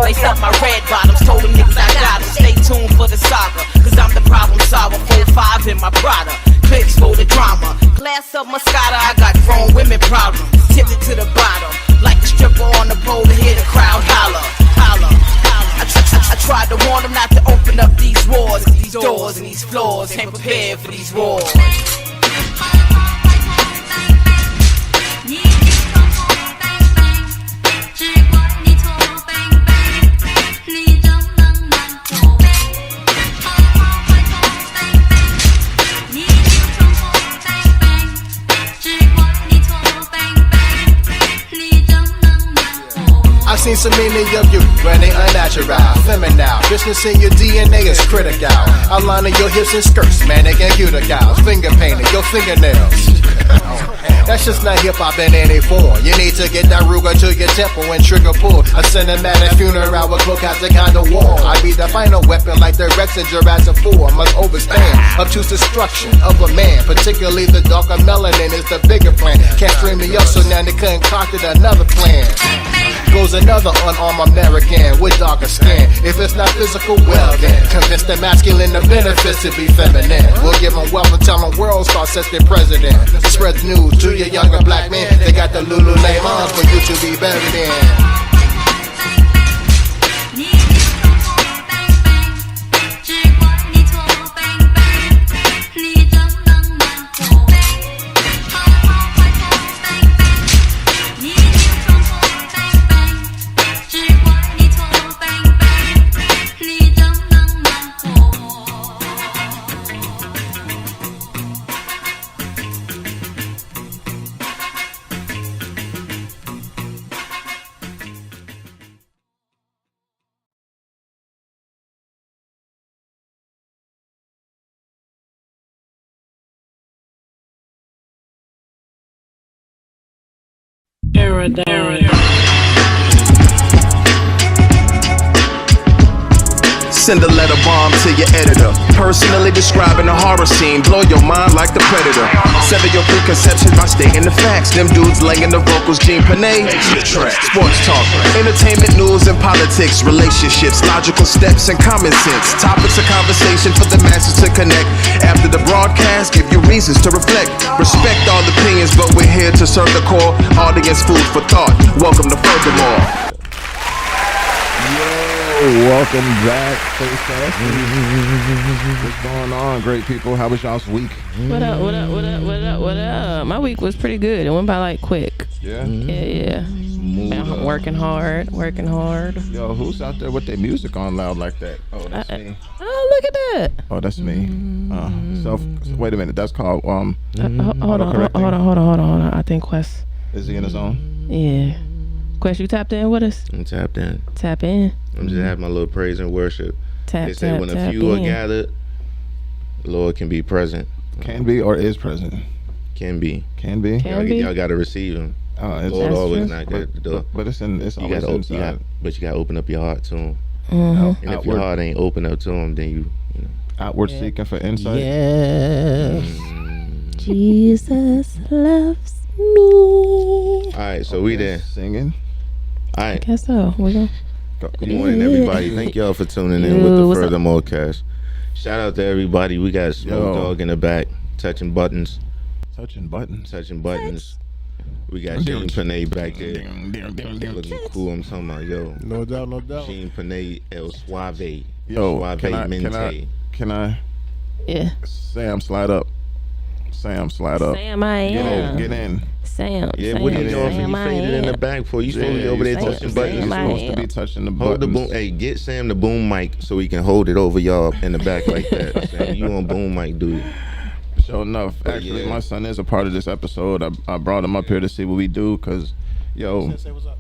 Lace up my red bottoms, told them niggas I got them. Stay tuned for the saga, cause I'm the problem solver. 4-5 in my Prada, clips for the drama. Glass of Moscato, I got grown women problems. Tipped it to the bottom, like a stripper on the pole to hear the crowd holler, holler, holler. I tried to warn them not to open up these wars, these doors and these floors ain't prepared for these wars. I've seen so many of you running unnatural, feminine. Business in your DNA is critical. Outlining your hips and skirts, manic and cuticles. Finger painting your fingernails. That's just not hip-hop in any form. You need to get that Ruger to your temple and trigger pull. A cinematic funeral with cloak has the kind of war. I be the final weapon like the Rex and Jurassic 4. Must overstand up to destruction of a man. Particularly the darker melanin is the bigger plan. Can't stream me up, so now they concocted another plan. Goes another unarmed American with darker skin. If it's not physical, well then convince the masculine the benefits to be feminine. We'll give them wealth and tell them world star sets their president. Spread the news to your younger black men. They got the Lululemon for you to be buried in. Send a letter bomb to your editor. Personally describing a horror scene. Blow your mind like the Predator. Sever your preconceptions by stating the facts. Them dudes laying the vocals, Gene Panay. Sports talk, entertainment, news, and politics. Relationships, logical steps, and common sense. Topics of conversation for the masses to connect. After the broadcast, give you reasons to reflect. Respect all opinions, but we're here to serve the core audience food for thought. Welcome to Furthermore. Welcome back, What's going on, great people? How was y'all's week? What up? My week was pretty good. It went by like quick. Yeah? Yeah. Working hard. Yo, who's out there with their music on loud like that? Oh, that's me. Oh, look at that. Oh, that's me. So wait a minute. That's called hold on. I think Quest. Is he in his own? Yeah. Quest, you tapped in with us? I'm tapped in. Tap in. I'm just having my little praise and worship. They say when a few are gathered, the Lord can be present. Can be or is present? Can be. Y'all got to receive him. Oh, Lord always not at the door. But it's always inside. But you got to open up your heart to him. Mm-hmm. And if your heart ain't open up to him, then you know. Outward seeking for insight. Yes. Jesus loves me. All right, so we there. Singing. All right. I guess so. We go. Good morning, everybody. Thank y'all for tuning in with the Furthermore cast. Shout out to everybody. We got Smoke Dog in the back, touching buttons. Touching buttons. We got Gene Panay back there. Looking cool. I'm talking about, yo. No doubt. Gene Panay El Suave. Yo, Suave can I? Yeah. Sam, slide up. Sam, slide up. Sam, I am. Get in. Sam. Yeah, Sam, what are you doing? Sam, You I faded in the am. back for you supposed to be over there touching Sam, buttons. You're I supposed to am. be touching the Hold the buttons. boom. Hey, get Sam the boom mic so he can hold it over y'all in the back like that. Sam, you on boom mic, dude? Sure enough. Actually, yeah. my son is a part of this episode. I brought him up here to see what we do, cause, yo. Say what's up.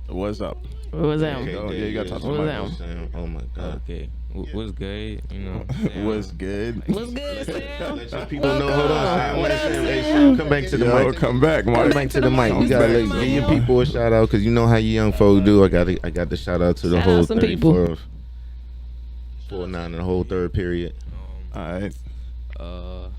What's up? What was that? Okay, Oh, there yeah, you gotta it talk is. to the What mic. was Sam. Oh my God. Okay. What's good? You know. What's good? What's good, Sam? Let your people know. Hold on. Sam, wait, Sam, hey, Sam, come back to the Yo, mic. come back, Mark. Come back to the mic. We gotta give your people a shout out because you know how you young folk do. I got to shout out to the Shout whole out some people. 34, 49 and the whole third period. All right. I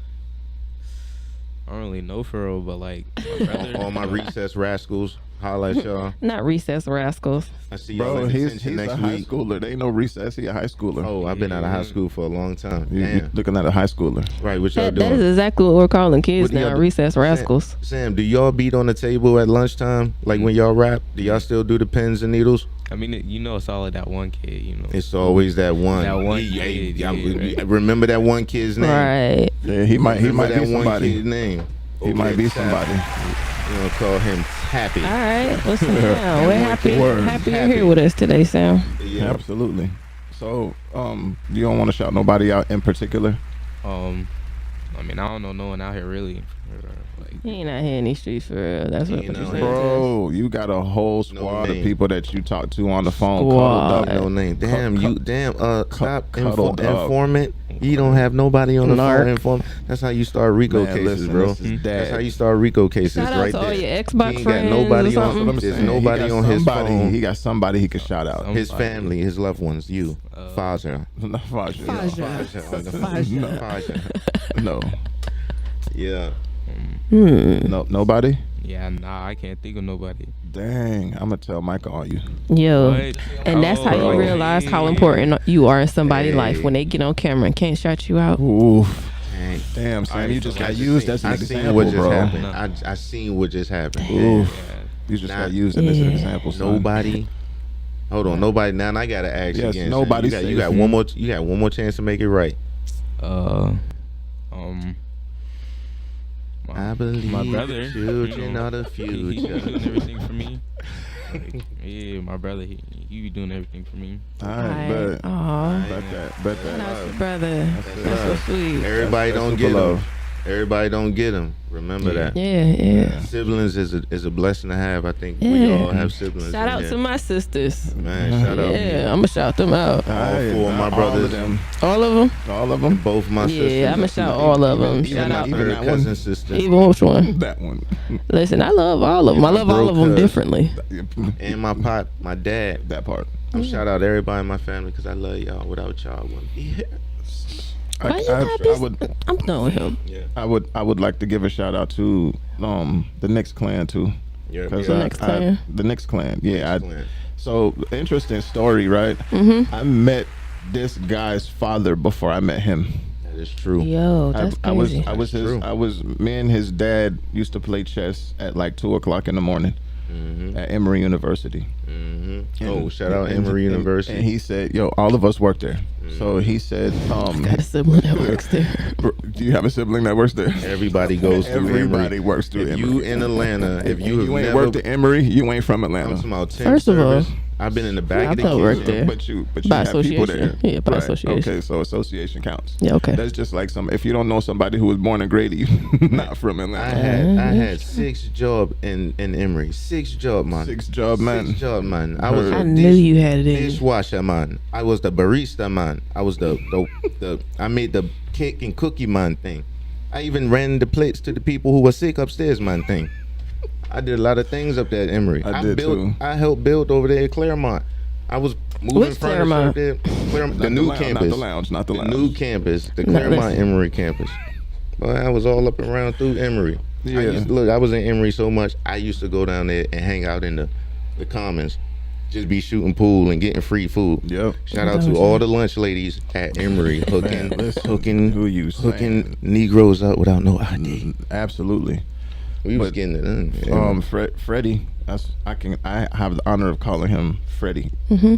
don't really know for real, but like my brother. All my recess rascals, holla at y'all. Not recess rascals. I see y'all Bro, in he's detention a next high week. schooler. There ain't no recess. He a high schooler. Oh, I've been out of high school for a long time. You Damn. looking at a high schooler. Right, what y'all That is doing? exactly what we're calling kids What do y'all now. do? Recess rascals. Sam, do y'all beat on the table at lunchtime? Like when y'all rap? Do y'all still do the pins and needles? I mean, you know, it's all of that one kid. You know. It's always that one. That one Hey, kid, right. remember that one kid's name? Right. Yeah, he might Remember be that one somebody. kid's name. He might be somebody. You gonna call him Happy? All right. What's up now? We're happy Word. you're here with us today, Sam. Yeah. Absolutely. So, you don't want to shout nobody out in particular? I mean, I don't know no one out here really. Like, He ain't out here in these streets for real. That's what He you're ain't out saying. here. Bro, you got a whole squad of name. people that you talk to on the phone. Squad. Cuddled up. No name. Damn, stop cuddled up. informant. You don't have nobody on the Narc. phone informant. That's how you start RICO Man, cases, listen, bro. this is That's dad. how you start RICO cases Shout out right to there. all your Xbox He ain't got friends nobody or on. something. I'm There's saying, nobody he got on his somebody, phone. He got somebody he could shout out. His family, his loved ones, you, Faja. No. Yeah. No, nobody? yeah, nah, I can't think of nobody. Dang, I'm gonna tell Micah on you. Yo. What? And that's how you Oh. realize how important you are in somebody's Hey. life when they get on camera and can't shout you out. Oof. Dang. Damn, Sam, Alright, you just so I got just used seen- as an I seen example, what just bro. happened. I seen what just happened. Oof. You just Nah. got used as an Yeah. example, son. Nobody. Hold on, nobody. Now I gotta ask you Yes, again. nobody You safe. got one more. You got one more chance to make it right. I believe my brother, the children you know, are the he be future. doing everything for me. Like, yeah, my brother, he be doing everything for me. All right, bet. Aw. Bet that. Shout out your brother. That's so sweet. Everybody That's don't super get them. love. Everybody don't get them. Remember that. Yeah. Siblings is a blessing to have. I think we Yeah. all have siblings. Shout in out here. to my sisters. Man, shout out. Yeah, I'm gonna shout them out. All four of my All brothers. of them. All of them? All of them. Both my sisters. Yeah, I'm gonna shout all of them. Even Shout that- out. even Her that one. cousin sister. Even which one? That one. Listen, I love all of them. I love all of them broke differently. And my dad. That part. I'm shout out everybody in my family because I love y'all. Without y'all, I wouldn't be here. Why you got this? I'm done with him. Yeah. I would like to give a shout out to the Knicks clan too. Yeah. Cause The Knicks clan? the Knicks clan. Yeah. Clan. So interesting story, right? Mm-hmm. I met this guy's father before I met him. That is true. Yo, that's crazy. I was me and his dad used to play chess at like 2:00 in the morning at Emory University. Oh, shout out Emory University. And he said, "Yo, all of us work there." So he said, Got a sibling that works there. "Do you have a sibling that works there?" Everybody goes through Everybody Emory. works through If Emory. you in Atlanta, if you have ain't never worked at Emory, you ain't from I'm Atlanta. talking about 10 First of all, service. I've been in the back I of the don't queue. work there. But you By have people association. there. Yeah, by association. Okay, so association counts. Yeah, okay. That's just like if you don't know somebody who was born in Grady, you not from I Atlanta. had 6 job in Emory. 6 job, man. 6 job, man. 6 job, man. I was I a knew you had it in you. dishwasher, man. I was the barista, man. I was the I made the cake and cookie, man, thing. I even ran the plates to the people who were sick upstairs, man, thing. I did a lot of things up there at Emory. I did too. I helped build over there at Claremont. I was moving Which furniture Claremont? up there. Claremont, the Not new lounge, campus. Not the lounge, not the lounge. New campus, the No, Claremont listen. Emory campus. Boy, I was all up and around through Emory. Yeah. I was in Emory so much, I used to go down there and hang out in the commons. Just be shooting pool and getting free food. Yep. Shout out to all the lunch ladies at Emory hooking, listen, who you hooking Negroes up without no ID. Absolutely. We was But, getting it in. Freddie. I have the honor of calling him Freddie,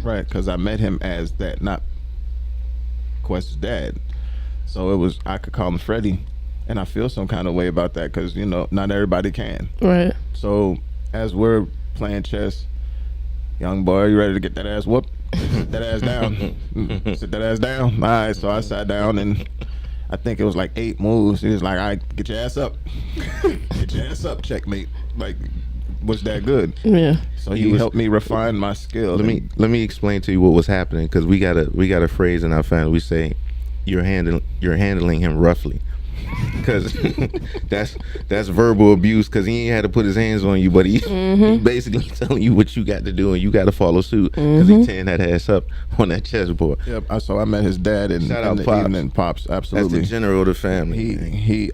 right? Because I met him as that, not Quest's dad. So it was, I could call him Freddie, and I feel some kind of way about that because, you know, not everybody can. Right. So as we're playing chess, young boy, you ready to get that ass whooped? Sit that ass down. Sit that ass down. All right, so I sat down, and I think it was like 8 moves. He was like, all right, get your ass up. Get your ass up, checkmate. Like, was that good? Yeah. So he helped me refine my skill. Let me explain to you what was happening, because we got a phrase in our family. We say, you're handling him roughly. Because that's verbal abuse, because he ain't had to put his hands on you, but he basically telling you what you got to do, and you got to follow suit, because he tearing that ass up on that chessboard. Yep. So I met his dad in the Pops. evening. Pops, absolutely. That's the general of the family.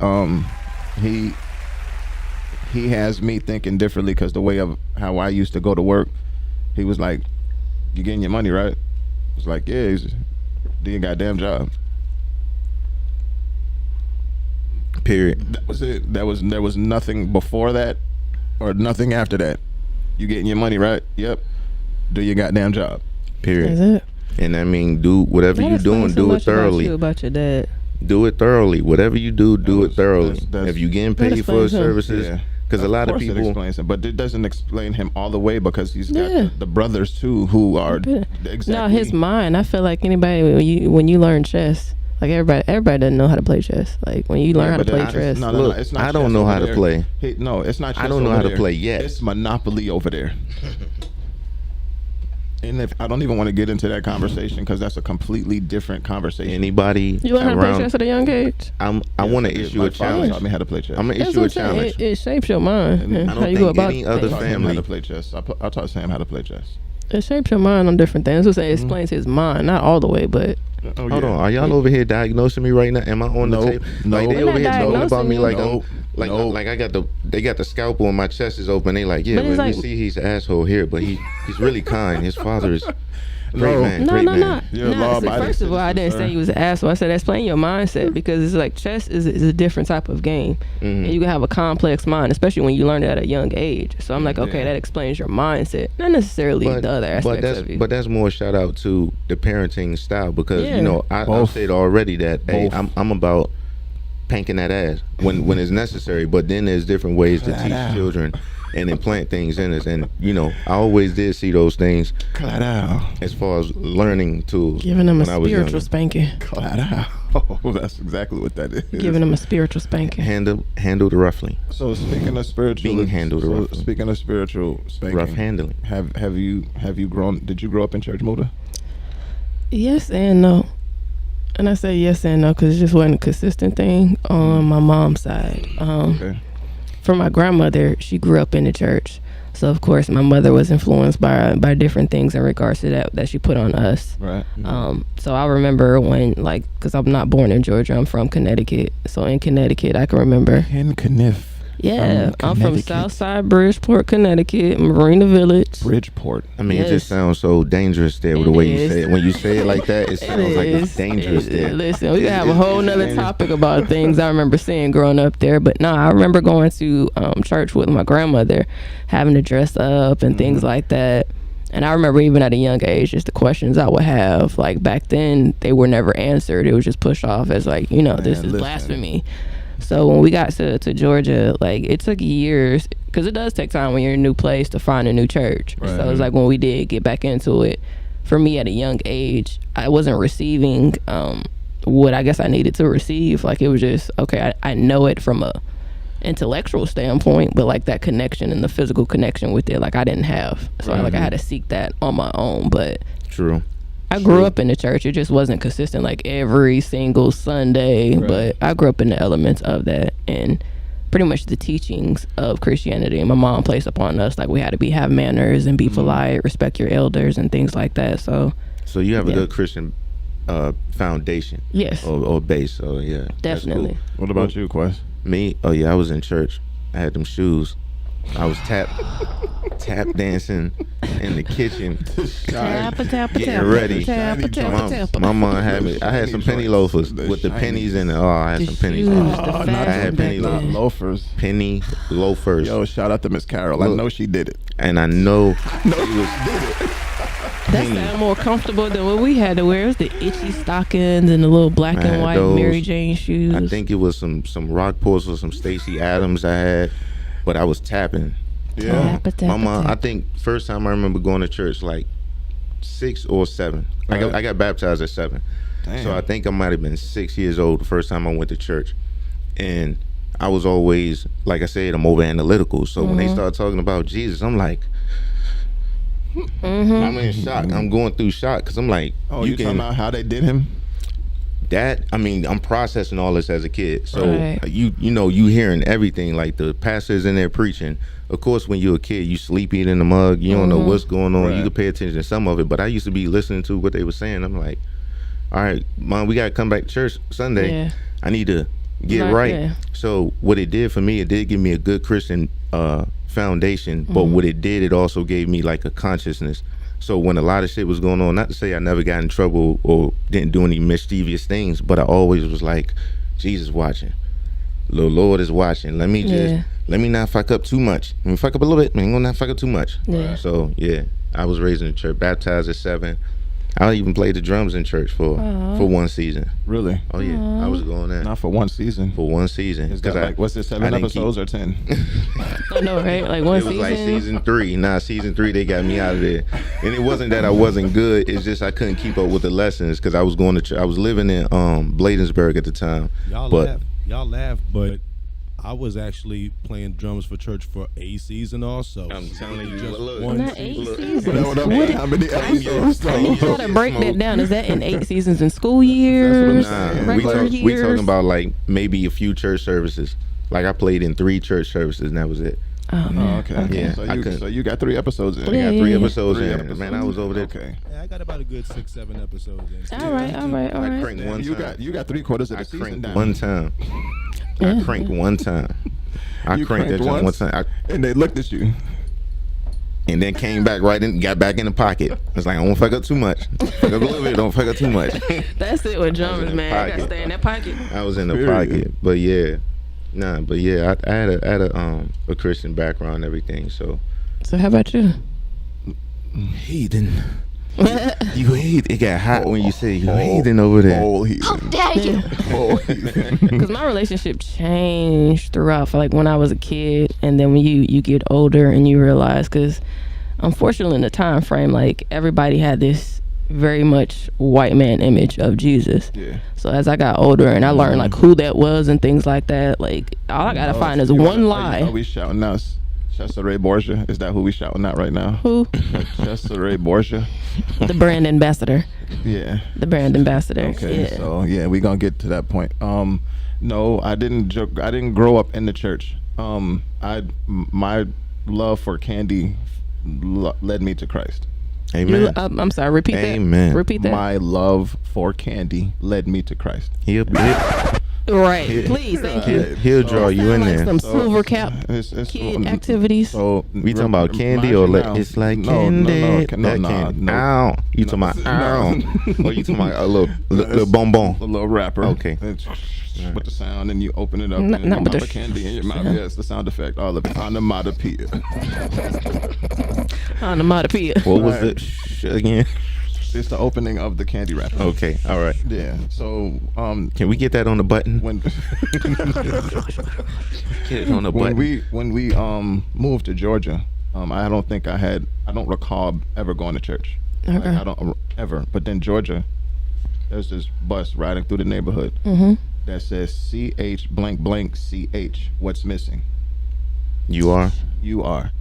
He has me thinking differently, because the way of how I used to go to work, he was like, "You getting your money, right?" I was like, "Yeah." He's, "Do your goddamn job." Period. That was it. There was nothing before that, or nothing after that. You getting your money, right? Yep. Do your goddamn job. Period. That's it. And I mean, do whatever you doing, do it thoroughly. About your dad. Do it thoroughly. Whatever you do it thoroughly. If you getting paid for his services, because a lot of people. It explains him, but it doesn't explain him all the way, because he's got the brothers too who are exactly. No, his mind. I feel like anybody when you learn chess. Like everybody doesn't know how to play chess. Like when you learn how to play chess. No, it's not. I don't know how to play. No, it's not. Chess I don't know how to play yet. It's Monopoly over there. And if I don't even want to get into that conversation, because that's a completely different conversation. Anybody you learn how to play chess at a young age? I want to issue a challenge. Taught me how to play chess. I'm gonna issue a challenge. It shapes your mind. I don't how you go think about any other family how to play chess. I taught Sam how to play chess. It shapes your mind on different things. It explains his mind, not all the way, but. Hold on, are y'all over here diagnosing me right now? Am I on the table? No, like they over here talking about me like like I got they got the scalpel and my chest is open. They like, yeah, but we see he's an asshole here, but he's really kind. His father is great man. No. See, first of all, I didn't say he was an asshole. I said explain your mindset, because it's like chess is a different type of game, and you can have a complex mind, especially when you learn it at a young age. So I'm like, okay, that explains your mindset, not necessarily the other aspects of you. But that's more shout out to the parenting style, because you know I've said already that hey, I'm about panking that ass when it's necessary, but then there's different ways to teach children and implant things in us. And you know, I always did see those things as far as learning tools. Giving them a spiritual spanking. Oh, that's exactly what that is. Giving them a spiritual spanking. Handled roughly. So speaking of spiritual, being handled roughly. Speaking of spiritual spanking, rough handling. Have you grown? Did you grow up in church, Muda? Yes and no. And I say yes and no because it just wasn't a consistent thing on my mom's side. Okay. For my grandmother, she grew up in the church. So, of course, my mother was influenced by different things in regards to that she put on us. Right. So I remember when, like, because I'm not born in Georgia, I'm from Connecticut. So in Connecticut, I can remember. In Connecticut. Yeah, I'm from Southside Bridgeport, Connecticut, Marina Village. Bridgeport. I mean, it just sounds so dangerous there with the way you say it. When you say it like that, it sounds like it's dangerous there. Listen, we can have a whole nother topic about things I remember seeing growing up there. But no, I remember going to church with my grandmother, having to dress up and things like that. And I remember even at a young age, just the questions I would have, like back then, they were never answered. It was just pushed off as like, this is blasphemy. So when we got to Georgia, like it took years, because it does take time when you're in a new place to find a new church. Right. So it's like when we did get back into it, for me at a young age, I wasn't receiving what I guess I needed to receive. Like it was just, okay, I know it from a intellectual standpoint, but like that connection and the physical connection with it, like I didn't have. So I had to seek that on my own. But true. I grew up in the church. It just wasn't consistent like every single Sunday, but I grew up in the elements of that and pretty much the teachings of Christianity. And my mom placed upon us like we had to have manners and be polite, respect your elders and things like that. So you have a good Christian foundation. Yes. Or base. So yeah. Definitely. Cool. What about you, Quest? Me? Oh yeah, I was in church. I had them shoes. I was tap dancing in the kitchen, getting ready. My mom had me. I had some penny loafers with the pennies in it. Oh, I had some pennies. I had penny loafers. Penny loafers. Yo, shout out to Miss Carol. I know she did it. And I know she did it. That sound more comfortable than what we had to wear. It was the itchy stockings and the little black and white Mary Jane shoes. I think it was some Rockports or some Stacey Adams I had, but I was tapping. Yeah. My mom, I think first time I remember going to church like 6 or 7. Right. I got baptized at 7. Damn. So I think I might have been 6 years old the first time I went to church. And I was always, like I said, I'm over analytical. So when they start talking about Jesus, I'm like, I'm in shock. I'm going through shock because I'm like, Oh, you talking about how they did him? that, I mean, I'm processing all this as a kid. So Right. you know, you hearing everything, like the pastors in there preaching. Of course, when you're a kid, you sleep eating the mug. You don't know what's going on. Right. You can pay attention to some of it, but I used to be listening to what they were saying. I'm like, all right, Mom, we got to come back to church Sunday. Yeah. I need to get Right, right. yeah. So what it did for me, it did give me a good Christian foundation, but what it did, it also gave me like a consciousness. So when a lot of shit was going on, not to say I never got in trouble or didn't do any mischievous things, but I always was like, Jesus watching. The Lord is watching. Let me just, let me not fuck up too much. Let me fuck up a little bit, but I ain't gonna not fuck up too much. Yeah. So yeah, I was raised in the church, baptized at 7. I even played the drums in church for one season. Really? Oh yeah, I was going there Not for one season. for one season. Is that like, what's it, 7 didn't episodes or 10? I know, right? Like one It was like season 3. Nah, season 3 they got me out of there, and it wasn't that I wasn't good. It's just I couldn't keep up with the lessons because I was going to. I was living in Bladensburg at the time. Y'all laugh, but I was actually playing drums for church for a season also. I'm telling you, Just look, one Not 8 Look. seasons. What up, What- how many episodes? You gotta break that down. Is that in 8 seasons in school years? That's Nah, what I'm saying. Regular we years? talking about like maybe a few church services. Like I played in 3 church services, and that was it. Oh, Oh, man. okay. Yeah, So I you, couldn't- so you got 3 episodes in. I got 3 yeah. episodes 3 in. episodes. Man, I was over there. Okay. Yeah, I got about a good 6, 7 episodes in. All right. I cranked one You time. got 3/4 of the I season cranked down. one time. I cranked one time. I You cranked that cranked joint one once? time. And they looked at you. And then came back right and got back in the pocket. It's like I don't fuck up too much. Fuck up a little bit, don't fuck up too much. That's it with in drummers, the man. I gotta pocket. stay in that pocket. I was in the Period. pocket, but yeah, I had a Christian background and everything. So So how about you? heathen, you hate. It got hot when you say you heathen over there. Whole heathen. Whole heathen. Because my relationship changed throughout, for like when I was a kid, and then when you get older and you realize, because unfortunately in the time frame, like everybody had this very much white man image of Jesus. Yeah. So as I got older and I learned like who that was and things like that, like all I gotta find is one lie. Are we shouting us? Cesare Borgia? Is that who we shouting out right now? Who? Cesare Borgia? The brand ambassador. Yeah. The brand ambassador. Okay. Yeah. So yeah, we gonna get to that point. No, I didn't grow up in the church. My love for candy led me to Christ. Amen. I'm sorry. Repeat Amen. that. Repeat that. My love for candy led me to Christ. He'll Right. Please. Thank you. he'll draw you in Sound like there. some silver cap It's kid activities. So We talking about candy or it's like candy? That candy. Ow. You talking about ow? Or you talking about a little bonbon? A little wrapper. Okay. It's with the sound, and you open it up, Not and you with pop the a candy in your mouth. Yes, the sound effect, all of it. Onomatopoeia. Onomatopoeia. What was Right. it again? It's the opening of the candy wrapper. Okay. All right. Yeah. So Can we get that on the button? when Get it on the button. when we moved to Georgia, I don't recall ever going to church. Like, Okay. I don't ever. But then Georgia, there's this bus riding through the neighborhood that says CH blank blank CH. What's missing? You are. You are.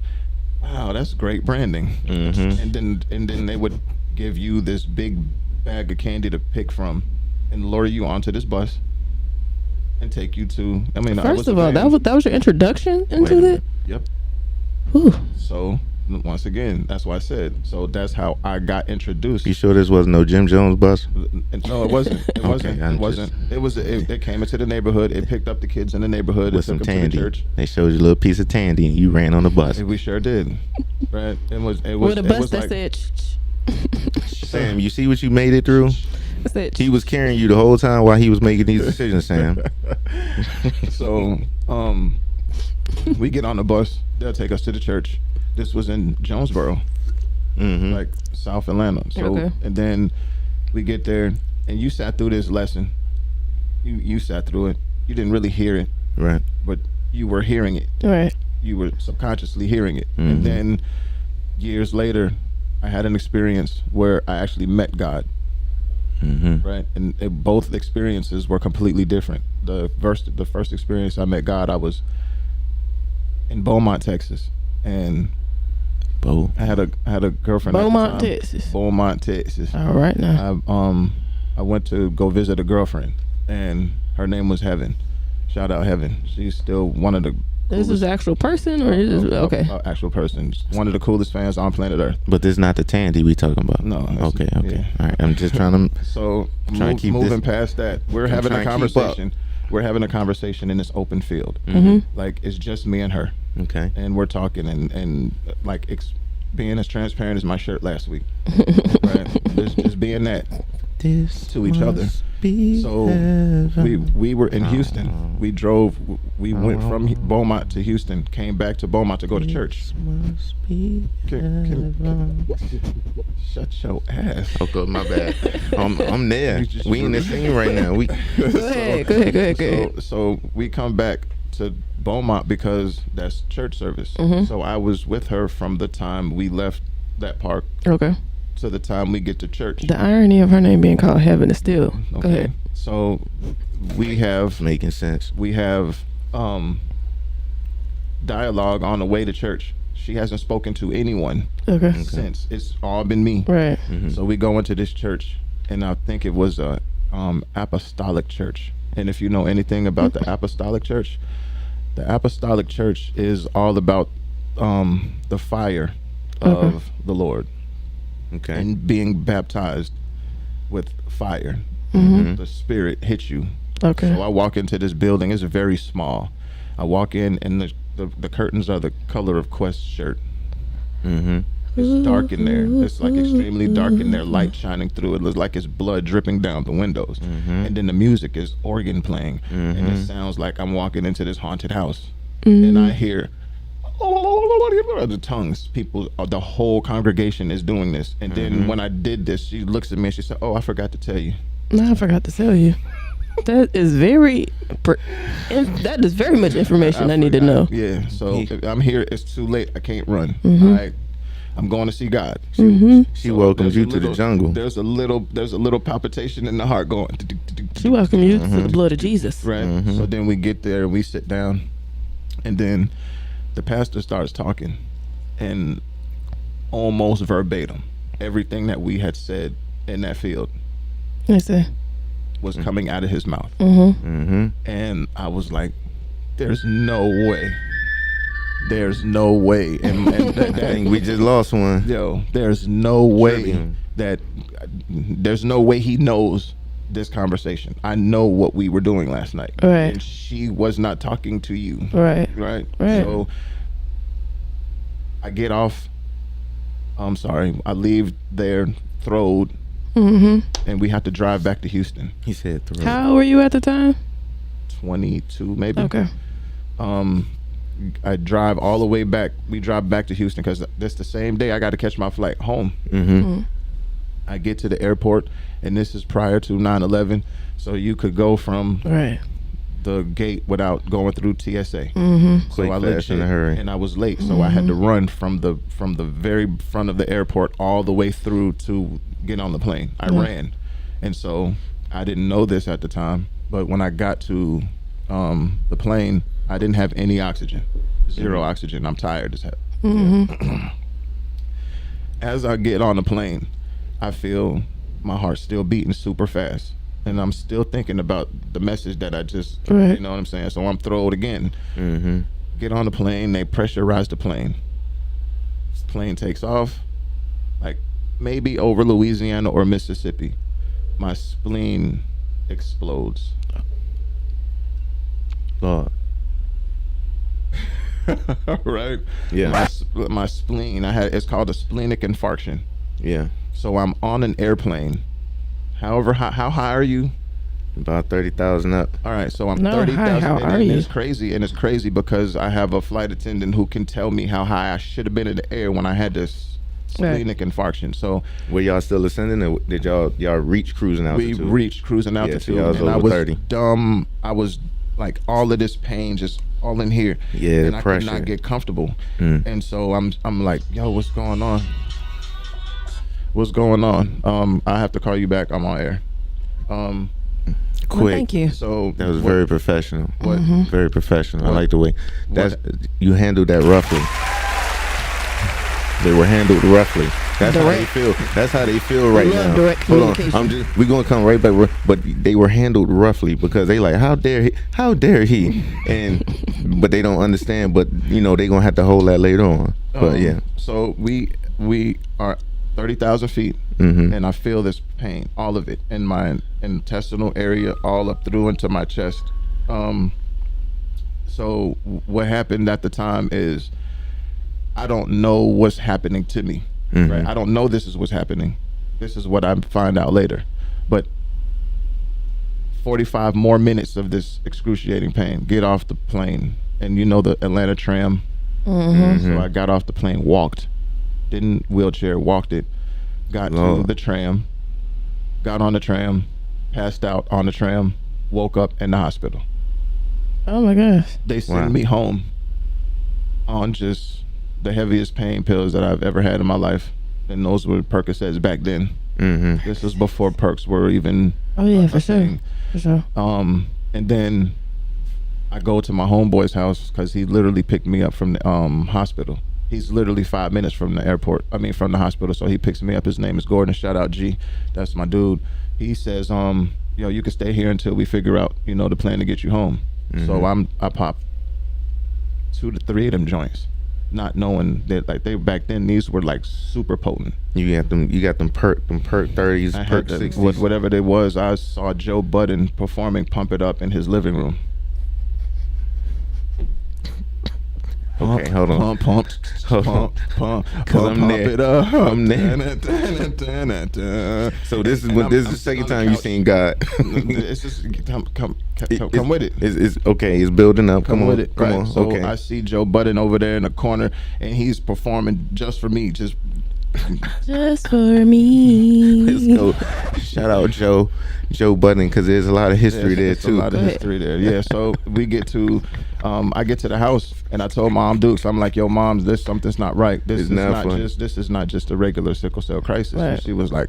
Wow, that's great branding. Mm-hmm. And then they would give you this big bag of candy to pick from, and lure you onto this bus, and take you to. I mean, I First was of a all, fan. that was your introduction into that. Yep. Whew. So once again, that's why I said. So that's how I got introduced. You sure this was no Jim Jones bus? No, it wasn't. It wasn't. I'm It wasn't. It came into the neighborhood. It picked up the kids in the neighborhood With and some took them to the tandy. church. They showed you a little piece of tandy and you ran on the bus. We sure did. Right? It was. With a it bus was that like, said, Sam, you see what you made it through? said, He was carrying you the whole time while he was making these decisions, Sam. So, we get on the bus. They'll take us to the church. This was in Jonesboro. like South Atlanta. So Okay. and then we get there, and you sat through this lesson. You sat through it. You didn't really hear it, Right. but you were hearing it. Right. You were subconsciously hearing it. And then years later, I had an experience where I actually met God. Right, and both experiences were completely different. The first experience I met God, I was in Beaumont, Texas, and I had a girlfriend. Beaumont, at the time. Texas. Beaumont, Texas. All right now. I went to go visit a girlfriend, and her name was Heaven. Shout out Heaven. She's still one of the. This is an actual person, or is this, okay? Actual person. One of the coolest fans on planet Earth. But this is not the Tandy we talking about. No. Okay. Yeah. All right. I'm just trying to. So trying to keep moving this- past that, we're having a trying to keep up. conversation. We're having a conversation in this open field. Like it's just me and her. Okay. And we're talking and like being as transparent as my shirt last week. Right. Just being that to each other. So we were in Houston. We drove. We went from Beaumont to Houston. Came back to Beaumont to go to church. Shut your ass. Okay, my bad. I'm there. We in the scene right now. We Go ahead. So we come back to Beaumont because that's church service. So I was with her from the time we left that park Okay. to the time we get to church. The irony of her name being called Heaven is still. Go Okay. ahead. So we have making sense. we have dialogue on the way to church. She hasn't spoken to anyone Okay. since. It's all been me. Right. So we go into this church, and I think it was a apostolic church. And if you know anything about the apostolic church is all about the fire of the Lord. Okay. And being baptized with fire. The Spirit hits you. Okay. So I walk into this building. It's very small. I walk in, and the curtains are the color of Quest's shirt. It's dark in there. It's like extremely dark in there. Light shining through. It looks like it's blood dripping down the windows. And then the music is organ playing, and it sounds like I'm walking into this haunted house. And I hear the tongues. People, the whole congregation is doing this. And then when I did this, she looks at me and she said, "Oh, I forgot to tell you." No, I forgot to tell you. That is that is very much information I need to know. Yeah. So I'm here. It's too late. I can't run. I'm going to see God. She welcomes you to the jungle. There's a little palpitation in the heart going. She welcomed you to the blood of Jesus. Right. So then we get there and we sit down, and then the pastor starts talking, and almost verbatim, everything that we had said in that field I say. was coming out of his mouth. And I was like, there's no way. There's no way. And I think we just lost one. yo, there's no way Tribune. there's no way he knows this conversation. I know what we were doing last night. Right. And she was not talking to you. Right. Right. Right. So I get off. I'm sorry. I leave there, throwed, and we have to drive back to Houston. He said throw. How old were you at the time? 22 maybe. Okay. I drive all the way back. We drive back to Houston because that's the same day I got to catch my flight home. I get to the airport, and this is prior to 9/11, so you could go from Right. the gate without going through TSA. Quick, I fast, in a hurry. and I was late, so I had to run from the very front of the airport all the way through to get on the plane. I ran, and so I didn't know this at the time, but when I got to the plane, I didn't have any oxygen, zero oxygen. I'm tired as hell. As I get on the plane, I feel my heart still beating super fast. And I'm still thinking about the message that I just, Right. you know what I'm saying? So I'm throwed again. Get on the plane, they pressurize the plane. Plane takes off, like maybe over Louisiana or Mississippi. My spleen explodes. Lord. Right? Yeah. My spleen, it's called a splenic infarction. Yeah. So I'm on an airplane. However, how high are you? About 30,000 up. All right, so I'm No, 30,000. how are and you? It's crazy, and it's crazy because I have a flight attendant who can tell me how high I should have been in the air when I had to splenic infarction. So Were y'all still ascending, or did y'all reach cruising altitude? we reached cruising altitude, y'all was and I over was 30. dumb. I was like, all of this pain just all in here, Yeah, and the I pressure. could not get comfortable. Mm. And so I'm like, yo, what's going on? What's going on? I have to call you back. I'm on air. Quick. Well, thank you. So That was very professional. What? Very professional. I What? like the way you handled that roughly. They were handled roughly. That's how they Direct. feel. That's how they feel right love now. direct Hold on. communication. We're gonna come right back. But they were handled roughly because they like, how dare he? How dare he? And but they don't understand. But they gonna have to hold that later on. But yeah. So we are 30,000 feet, and I feel this pain, all of it, in my intestinal area, all up through into my chest. So what happened at the time is, I don't know what's happening to me. Right? I don't know this is what's happening. This is what I find out later. But 45 more minutes of this excruciating pain. Get off the plane, and the Atlanta tram. So I got off the plane, walked, didn't wheelchair, walked it, got to the tram, got on the tram, passed out on the tram, woke up in the hospital. Oh my gosh. They sent me home on just the heaviest pain pills that I've ever had in my life, and those were Percocets back then. This was before perks were even Oh yeah, a for sure. thing. For sure. And then I go to my homeboy's house because he literally picked me up from the hospital. He's literally 5 minutes from the airport. I mean, from the hospital. So he picks me up. His name is Gordon. Shout out G. That's my dude. He says, you can stay here until we figure out, the plan to get you home. So I pop 2 to 3 of them joints, not knowing that they back then these were like super potent. You got them perk 30s, I perk had 60s. whatever they was. I saw Joe Budden performing "Pump It Up" in his living room. Okay, hold on. Pump there. it up. I'm there. So this is the second time you seen God. It's just come with it. It's okay. It's building up. Come on, with it. come Right. on. So Okay. I see Joe Budden over there in the corner, and he's performing just for me. Just for me. Let's go. Shout out Joe Budden, because there's a lot of history there there's too. A lot of history there. Yeah. So we get to, I get to the house, and I told Mom Dukes, I'm like, yo, Mom, something's not right. This is not just a regular sickle cell crisis. Right. And she was like,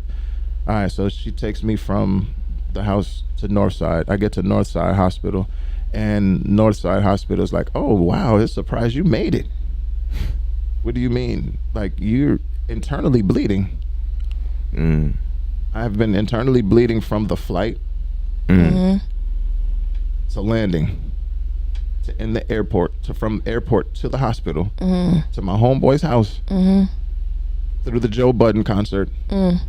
all right. So she takes me from the house to Northside. I get to Northside Hospital, and Northside Hospital is like, oh wow, it's a surprise you made it. What do you mean? Like, you're internally bleeding. I've been internally bleeding from the flight to landing, to in the airport, to from airport to the hospital, to my homeboy's house, through the Joe Budden concert, to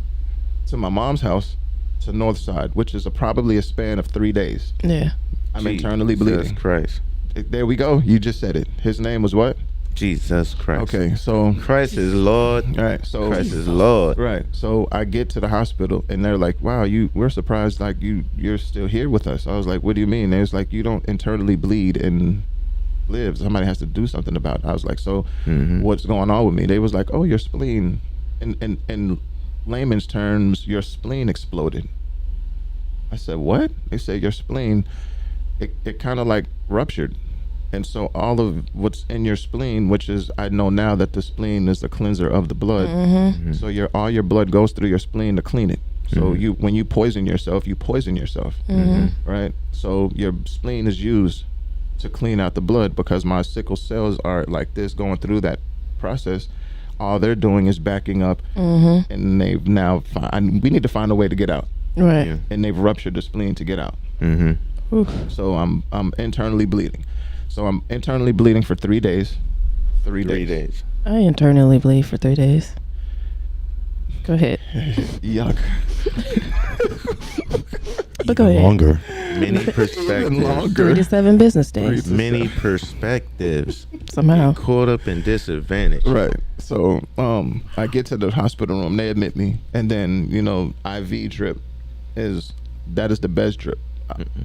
my mom's house, to Northside, which is probably a span of 3 days. Yeah. I'm internally bleeding. Jesus Christ. There we go. You just said it. His name was what? Jesus Christ. Okay, so Christ is Lord. all right, so Christ is Lord. right. So I get to the hospital, and they're like, "Wow, we're surprised. Like you're still here with us." I was like, "What do you mean?" They was like, "You don't internally bleed and live. Somebody has to do something about it." I was like, "So what's going on with me?" They was like, "Oh, your spleen." In layman's terms, your spleen exploded. I said, "What?" They said your spleen, it kind of like ruptured. And so all of what's in your spleen, which is, I know now that the spleen is the cleanser of the blood. So all your blood goes through your spleen to clean it. So when you poison yourself, right? So your spleen is used to clean out the blood, because my sickle cells are like this, going through that process. All they're doing is backing up, and they've now we need to find a way to get out. Right. Yeah. And they've ruptured the spleen to get out. So I'm internally bleeding. So I'm internally bleeding for 3 days. 3 days. I internally bleed for 3 days. Go ahead. Yuck. But go ahead. Longer. Many perspectives. 3 to 7 business days. Many perspectives. Somehow. Caught up in disadvantage. Right. So I get to the hospital room. They admit me, and then IV drip is the best drip.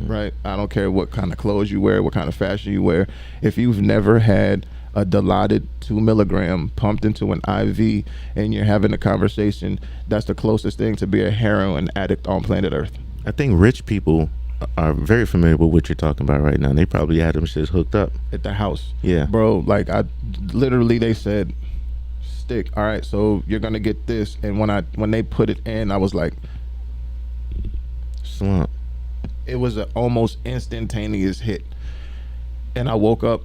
Right. I don't care what kind of clothes you wear, what kind of fashion you wear. If you've never had a Dilaudid 2 milligram pumped into an IV, and you're having a conversation. That's the closest thing to be a heroin addict on planet Earth. I think rich people are very familiar with what you're talking about right now. They probably had them shits hooked up at the house. Yeah, bro. Like they said, stick. All right, so you're gonna get this, and when they put it in, I was like, slump. It was an almost instantaneous hit, and I woke up,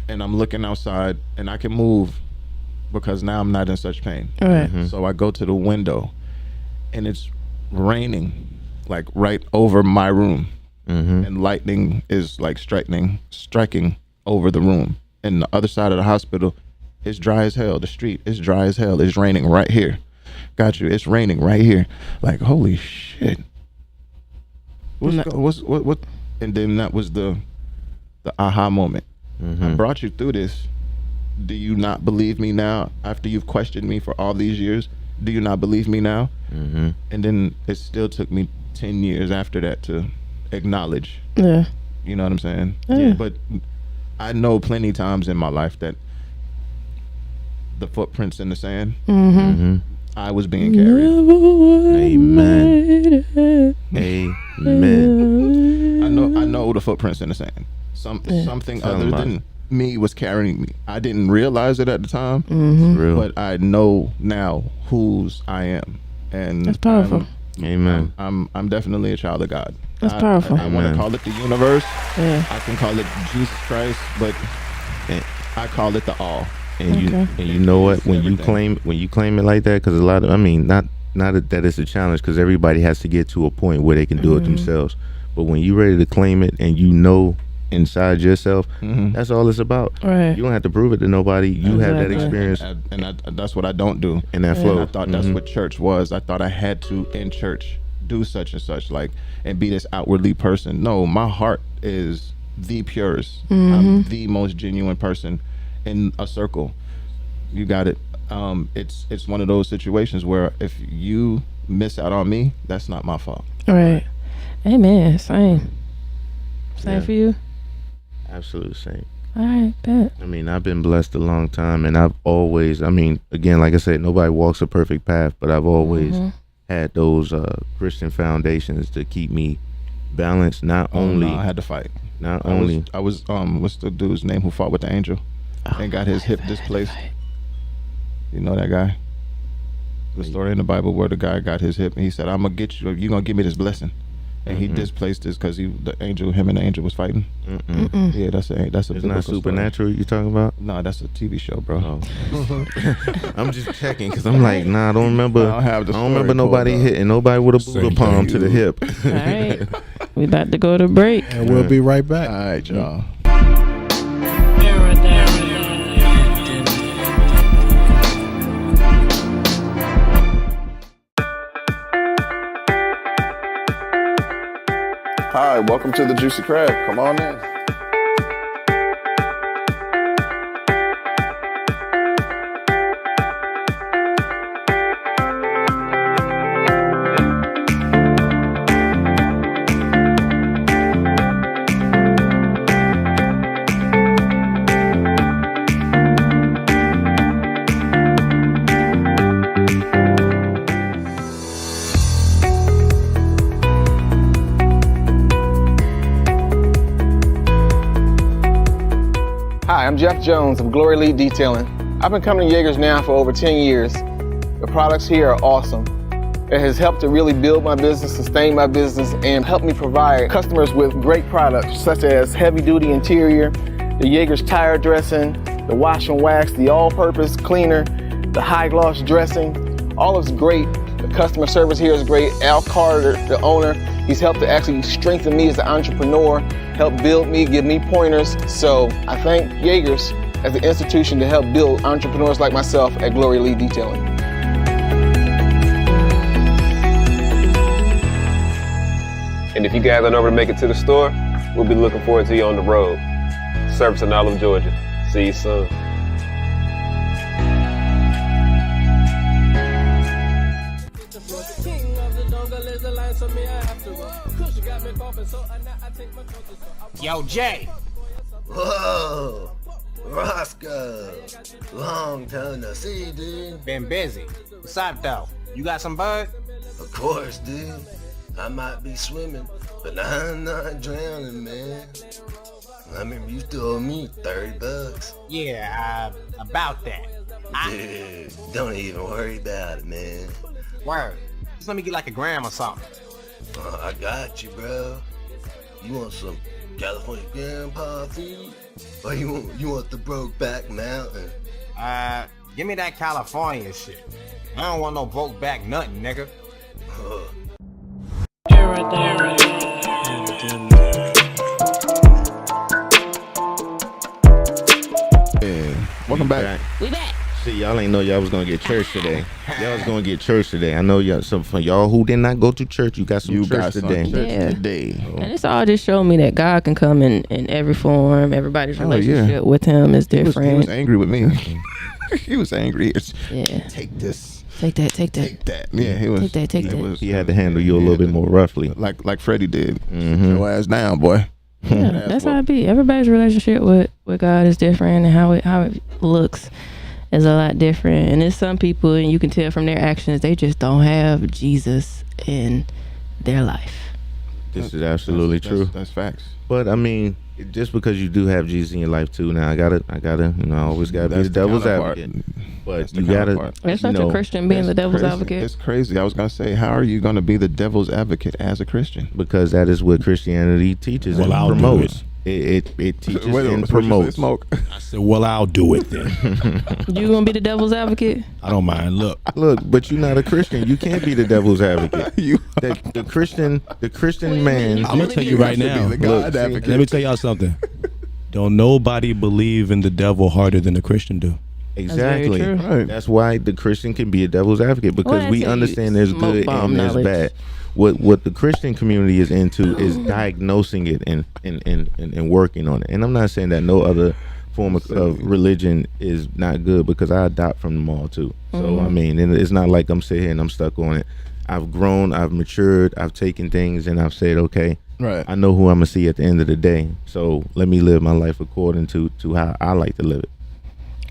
and I'm looking outside, and I can move because now I'm not in such pain. All right. So I go to the window, and it's raining like right over my room, and lightning is like striking over the room. And the other side of the hospital, it's dry as hell. The street is dry as hell. It's raining right here. Got you. It's raining right here. Like, holy shit. What? And then that was the aha moment. I brought you through this. Do you not believe me now? After you've questioned me for all these years, do you not believe me now? And then it still took me 10 years after that to acknowledge. Yeah. You know what I'm saying? Yeah. But I know plenty times in my life that the footprints in the sand, I was being carried. Amen. Amen. I know the footprints in the sand. Something other than me was carrying me. I didn't realize it at the time, but I know now whose I am, and that's powerful. Amen. I'm definitely a child of God. That's powerful. I want to call it the universe. Yeah. I can call it Jesus Christ, but I call it the all. And you know what? When you claim it like that, because a lot of, I mean, not that it's a challenge, because everybody has to get to a point where they can do it themselves. But when you're ready to claim it, and you know inside yourself, that's all it's about. Right. You don't have to prove it to nobody. You have that experience, and that's what I don't do. And that flow. I thought that's what church was. I thought I had to in church do such and such, like, and be this outwardly person. No, my heart is the purest. I'm the most genuine person in a circle. You got it. It's one of those situations where if you miss out on me, that's not my fault. Right. Amen. Same for you. Absolute same. All right, bet. I mean, I've been blessed a long time, and I've always, I mean, again, like I said, nobody walks a perfect path, but I've always had those Christian foundations to keep me balanced. Not only I had to fight. I was what's the dude's name who fought with the angel and got his hip displaced? You know that guy? The story in the Bible where the guy got his hip and he said, "I'm gonna get you. You're gonna give me this blessing." And he displaced this because him and the angel was fighting. Yeah, that's a it's not supernatural. You talking about? No, that's a TV show, bro. Oh. I'm just checking because I'm like, I don't remember. I don't remember nobody hitting nobody with a Buddha palm to the hip. All right, we about to go to break, and we'll be right back. All right, y'all. Hi, welcome to the Juicy Crab. Come on in. Hi, I'm Jeff Jones of Glory Lead Detailing. I've been coming to Yeager's now for over 10 years. The products here are awesome. It has helped to really build my business, sustain my business, and help me provide customers with great products such as heavy-duty interior, the Yeager's tire dressing, the wash and wax, the all-purpose cleaner, the high-gloss dressing. All is great. The customer service here is great. Al Carter, the owner, he's helped to actually strengthen me as an entrepreneur, help build me, give me pointers. So I thank Yeager's as an institution to help build entrepreneurs like myself at Glory Lead Detailing. And if you guys aren't over to make it to the store, we'll be looking forward to you on the road. Service in Olive, Georgia. See you soon. Yo, Jay. Whoa. Roscoe, long time no see, dude. Been busy. What's up, though? You got some bug? Of course, dude. I might be swimming, but I'm not drowning, man. I remember you still owe me $30. Yeah, about that. Dude, don't even worry about it, man. Word. Just let me get like a gram or something. I got you, bro. You want some California grandpa food? Or you want the Brokeback Mountain? Give me that California shit. I don't want no Brokeback nothing, nigga. Yeah. Welcome back. We back. See, y'all ain't know y'all was gonna get church today. Y'all was gonna get church today. I know y'all. Some for y'all who did not go to church, you got some church today. And it's all just showing me that God can come in every form. Everybody's relationship with Him is different. He was angry with me. He was angry. Take this. Take that. Take that. Yeah, he was. Take that. He had to handle you a little bit more roughly, like Freddie did. Sit your ass down, boy. Yeah, that's how it be. Everybody's relationship with God is different, and how it looks is a lot different. And there's some people, and you can tell from their actions, they just don't have Jesus in their life. This is absolutely true. That's facts. But I mean, just because you do have Jesus in your life too, now I gotta, I always gotta be the devil's advocate. But you gotta. It's such a Christian being the devil's advocate. It's crazy. I was gonna say, how are you gonna be the devil's advocate as a Christian? Because that is what Christianity teaches and promotes. It teaches and promotes. I said, well, I'll do it then. You gonna be the devil's advocate? I don't mind. Look, but you're not a Christian. You can't be the devil's advocate. The Christian man. I'm gonna tell you right now. Let me tell y'all something. Don't nobody believe in the devil harder than the Christian do. Exactly. That's why the Christian can be a devil's advocate, because we understand there's good and there's bad. What the Christian community is into is diagnosing it and working on it. And I'm not saying that no other form of religion is not good, because I adopt from them all too. So I mean, it's not like I'm sitting here and I'm stuck on it. I've grown, I've matured, I've taken things and I've said, okay, I know who I'm gonna see at the end of the day. So let me live my life according to how I like to live it.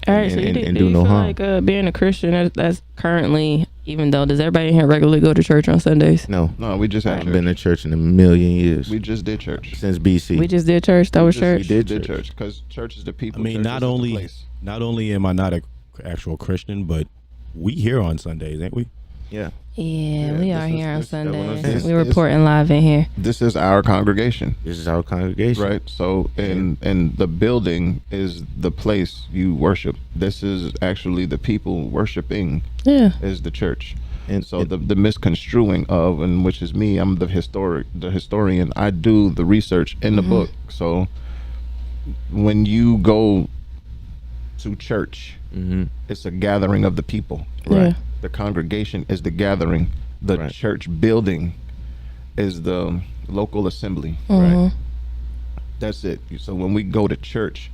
All right, so do you feel like being a Christian, that's currently, even though, does everybody in here regularly go to church on Sundays? No, we just haven't been to church in a million years. We just did church since BC. We just did church. That was church. We did church because church is the people. I mean, not only am I not an actual Christian, but we here on Sundays, ain't we? Yeah. Yeah, we are here on Sundays. We're reporting live in here. This is our congregation. Right. So, and the building is the place you worship. This is actually the people worshiping. Yeah. Is the church. And so the misconstruing of, and which is me, I'm the historian. I do the research in the book. So when you go to church, it's a gathering of the people. Right. The congregation is the gathering. The church building is the local assembly. Right. That's it. So when we go to church,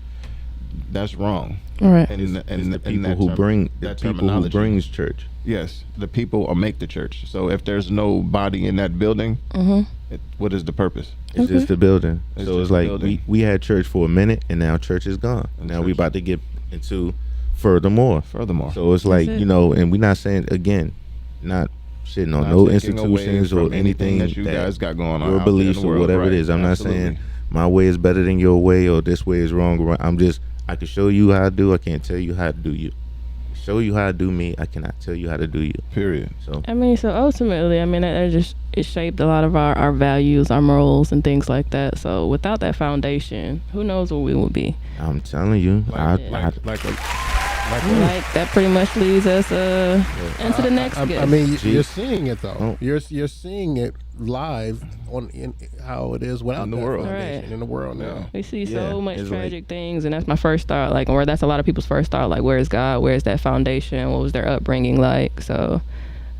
that's wrong. Right. And the people who bring the people who brings church. Yes, the people or make the church. So if there's no body in that building, what is the purpose? It's just the building. So it's like we had church for a minute, and now church is gone. Now we about to get into furthermore. So it's like, and we're not saying, again, not shitting on no institutions or anything that you guys got going on, your beliefs or whatever it is. I'm not saying my way is better than your way or this way is wrong. I can show you how to do. I can't tell you how to do you. Show you how to do me. I cannot tell you how to do you. Period. So so ultimately, it shaped a lot of our values, our morals, and things like that. So without that foundation, who knows where we would be? I'm telling you, like that pretty much leads us into the next guest. I mean, you're seeing it though. You're seeing it live in how it is without the world. In the world now. We see so much tragic things, and that's my first thought. Or that's a lot of people's first thought. Like, where is God? Where is that foundation? What was their upbringing like? So,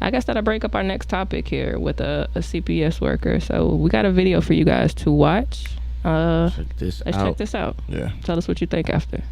I guess that'll break up our next topic here with a CPS worker. So we got a video for you guys to watch. Let's check this out. Yeah. Tell us what you think after.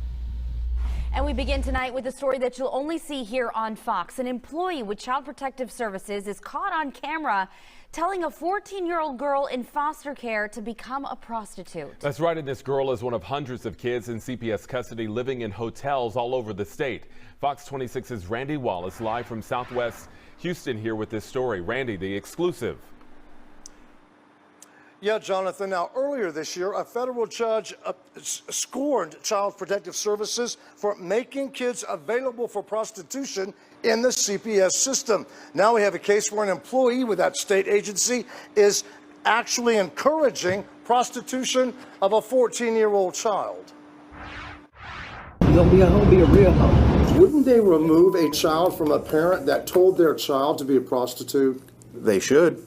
And we begin tonight with a story that you'll only see here on Fox. An employee with Child Protective Services is caught on camera telling a 14-year-old girl in foster care to become a prostitute. That's right, and this girl is one of hundreds of kids in CPS custody living in hotels all over the state. Fox 26's Randy Wallace live from Southwest Houston here with this story. Randy, the exclusive. Yeah, Jonathan. Now, earlier this year, a federal judge scorned Child Protective Services for making kids available for prostitution in the CPS system. Now we have a case where an employee with that state agency is actually encouraging prostitution of a 14-year-old child. You gonna be a hoe, be a real hoe. Wouldn't they remove a child from a parent that told their child to be a prostitute? They should.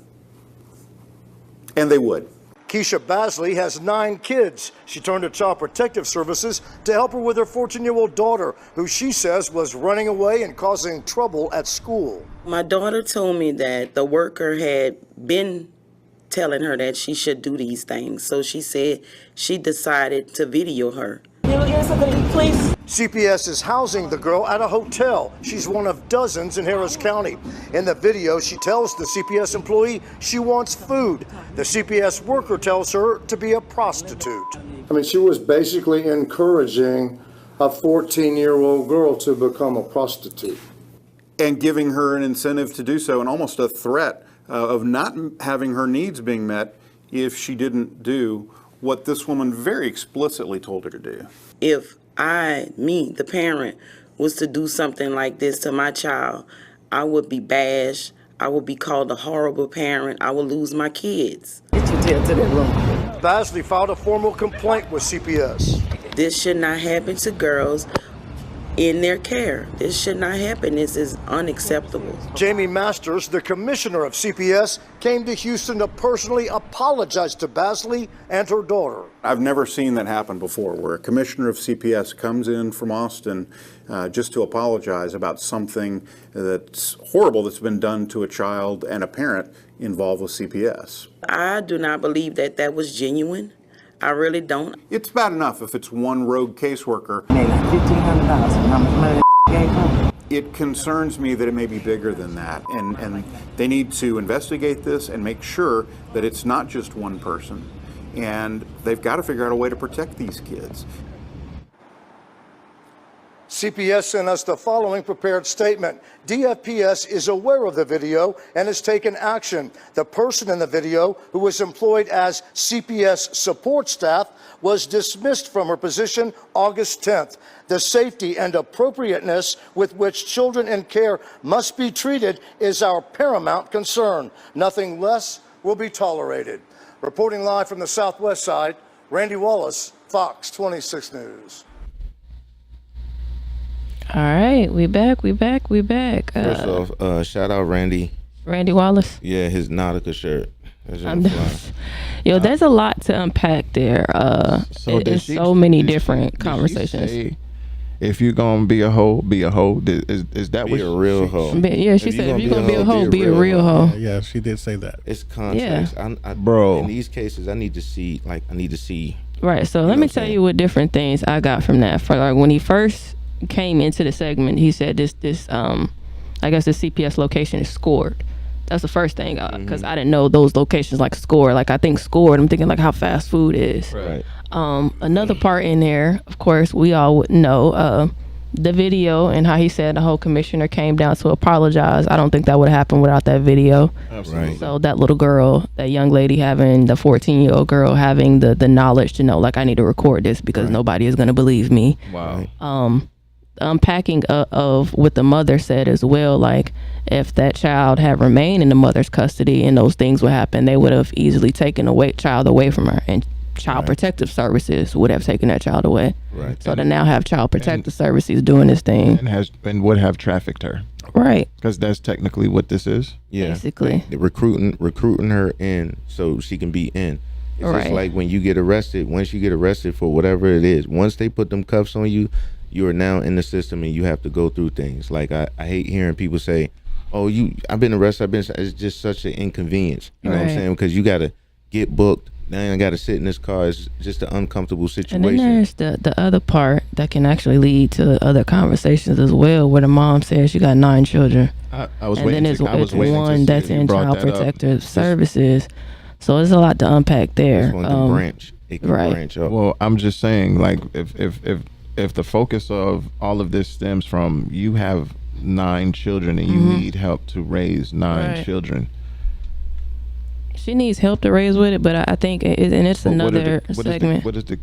And they would. Keisha Basley has 9 kids. She turned to Child Protective Services to help her with her 14-year-old daughter, who she says was running away and causing trouble at school. My daughter told me that the worker had been telling her that she should do these things. So she said she decided to video her. Please. CPS is housing the girl at a hotel. She's one of dozens in Harris County. In the video, she tells the CPS employee she wants food. The CPS worker tells her to be a prostitute. I mean, she was basically encouraging a 14-year-old girl to become a prostitute. And giving her an incentive to do so, and almost a threat of not having her needs being met if she didn't do what this woman very explicitly told her to do. If me, the parent, was to do something like this to my child, I would be bashed. I would be called a horrible parent. I would lose my kids. Get your tail to that room. Basley filed a formal complaint with CPS. This should not happen to girls in their care. This should not happen. This is unacceptable. Jamie Masters, the commissioner of CPS, came to Houston to personally apologize to Basley and her daughter. I've never seen that happen before, where a commissioner of CPS comes in from Austin just to apologize about something that's horrible that's been done to a child and a parent involved with CPS. I do not believe that that was genuine. I really don't. It's bad enough if it's one rogue caseworker. $1,500. It concerns me that it may be bigger than that, and they need to investigate this and make sure that it's not just one person, and they've got to figure out a way to protect these kids. CPS sent us the following prepared statement. DFPS is aware of the video and has taken action. The person in the video, who was employed as CPS support staff, was dismissed from her position August 10th. The safety and appropriateness with which children in care must be treated is our paramount concern. Nothing less will be tolerated. Reporting live from the Southwest side, Randy Wallace, Fox 26 News. All right, we back. First off, shout out Randy Wallace. Yeah, his Nautica shirt. Yo, there's a lot to unpack there. It's so many different conversations. Say, if you're gonna be a hoe, be a hoe. Is that what a real hoe? Yeah, she said if you're gonna be a hoe, be a real hoe. Yeah, she did say that. It's context. Yeah. Bro, in these cases, I need to see. Right. So let me tell you what different things I got from that. For like when he first came into the segment, he said this I guess the CPS location is scored. That's the first thing, because I didn't know those locations like scored. Like I think scored, I'm thinking like how fast food is. Right. Another part in there, of course, we all would know the video and how he said the whole commissioner came down to apologize. I don't think that would happen without that video. Absolutely. So that little girl, that young lady having, the 14-year-old girl having the knowledge to know, like, I need to record this because nobody is going to believe me. Wow. Unpacking of what the mother said as well, like if that child had remained in the mother's custody and those things would happen, they would have easily taken child away from her, and Child Protective Services would have taken that child away. Right. So to now have Child Protective Services doing this thing and would have trafficked her. Right. Because that's technically what this is. Yeah. Basically. Recruiting her in so she can be in. It's just like when you get arrested. Once you get arrested for whatever it is, once they put them cuffs on you, you are now in the system and you have to go through things. Like I hate hearing people say, "Oh, I've been arrested." It's just such an inconvenience. You know what I'm saying? Because you got to get booked, Now I got to sit in this car. It's just an uncomfortable situation. And then there's the other part that can actually lead to other conversations as well, where the mom says she got 9 children. I was and waiting. Then it's waiting one to that's see if you in brought child that up. protective services. So there's a lot to unpack there. This one can branch. It can right. branch up. Well, I'm just saying, like, if the focus of all of this stems from you have 9 children and you need help to raise 9 children. She needs help to raise with it, but I think it's But another segment. What is the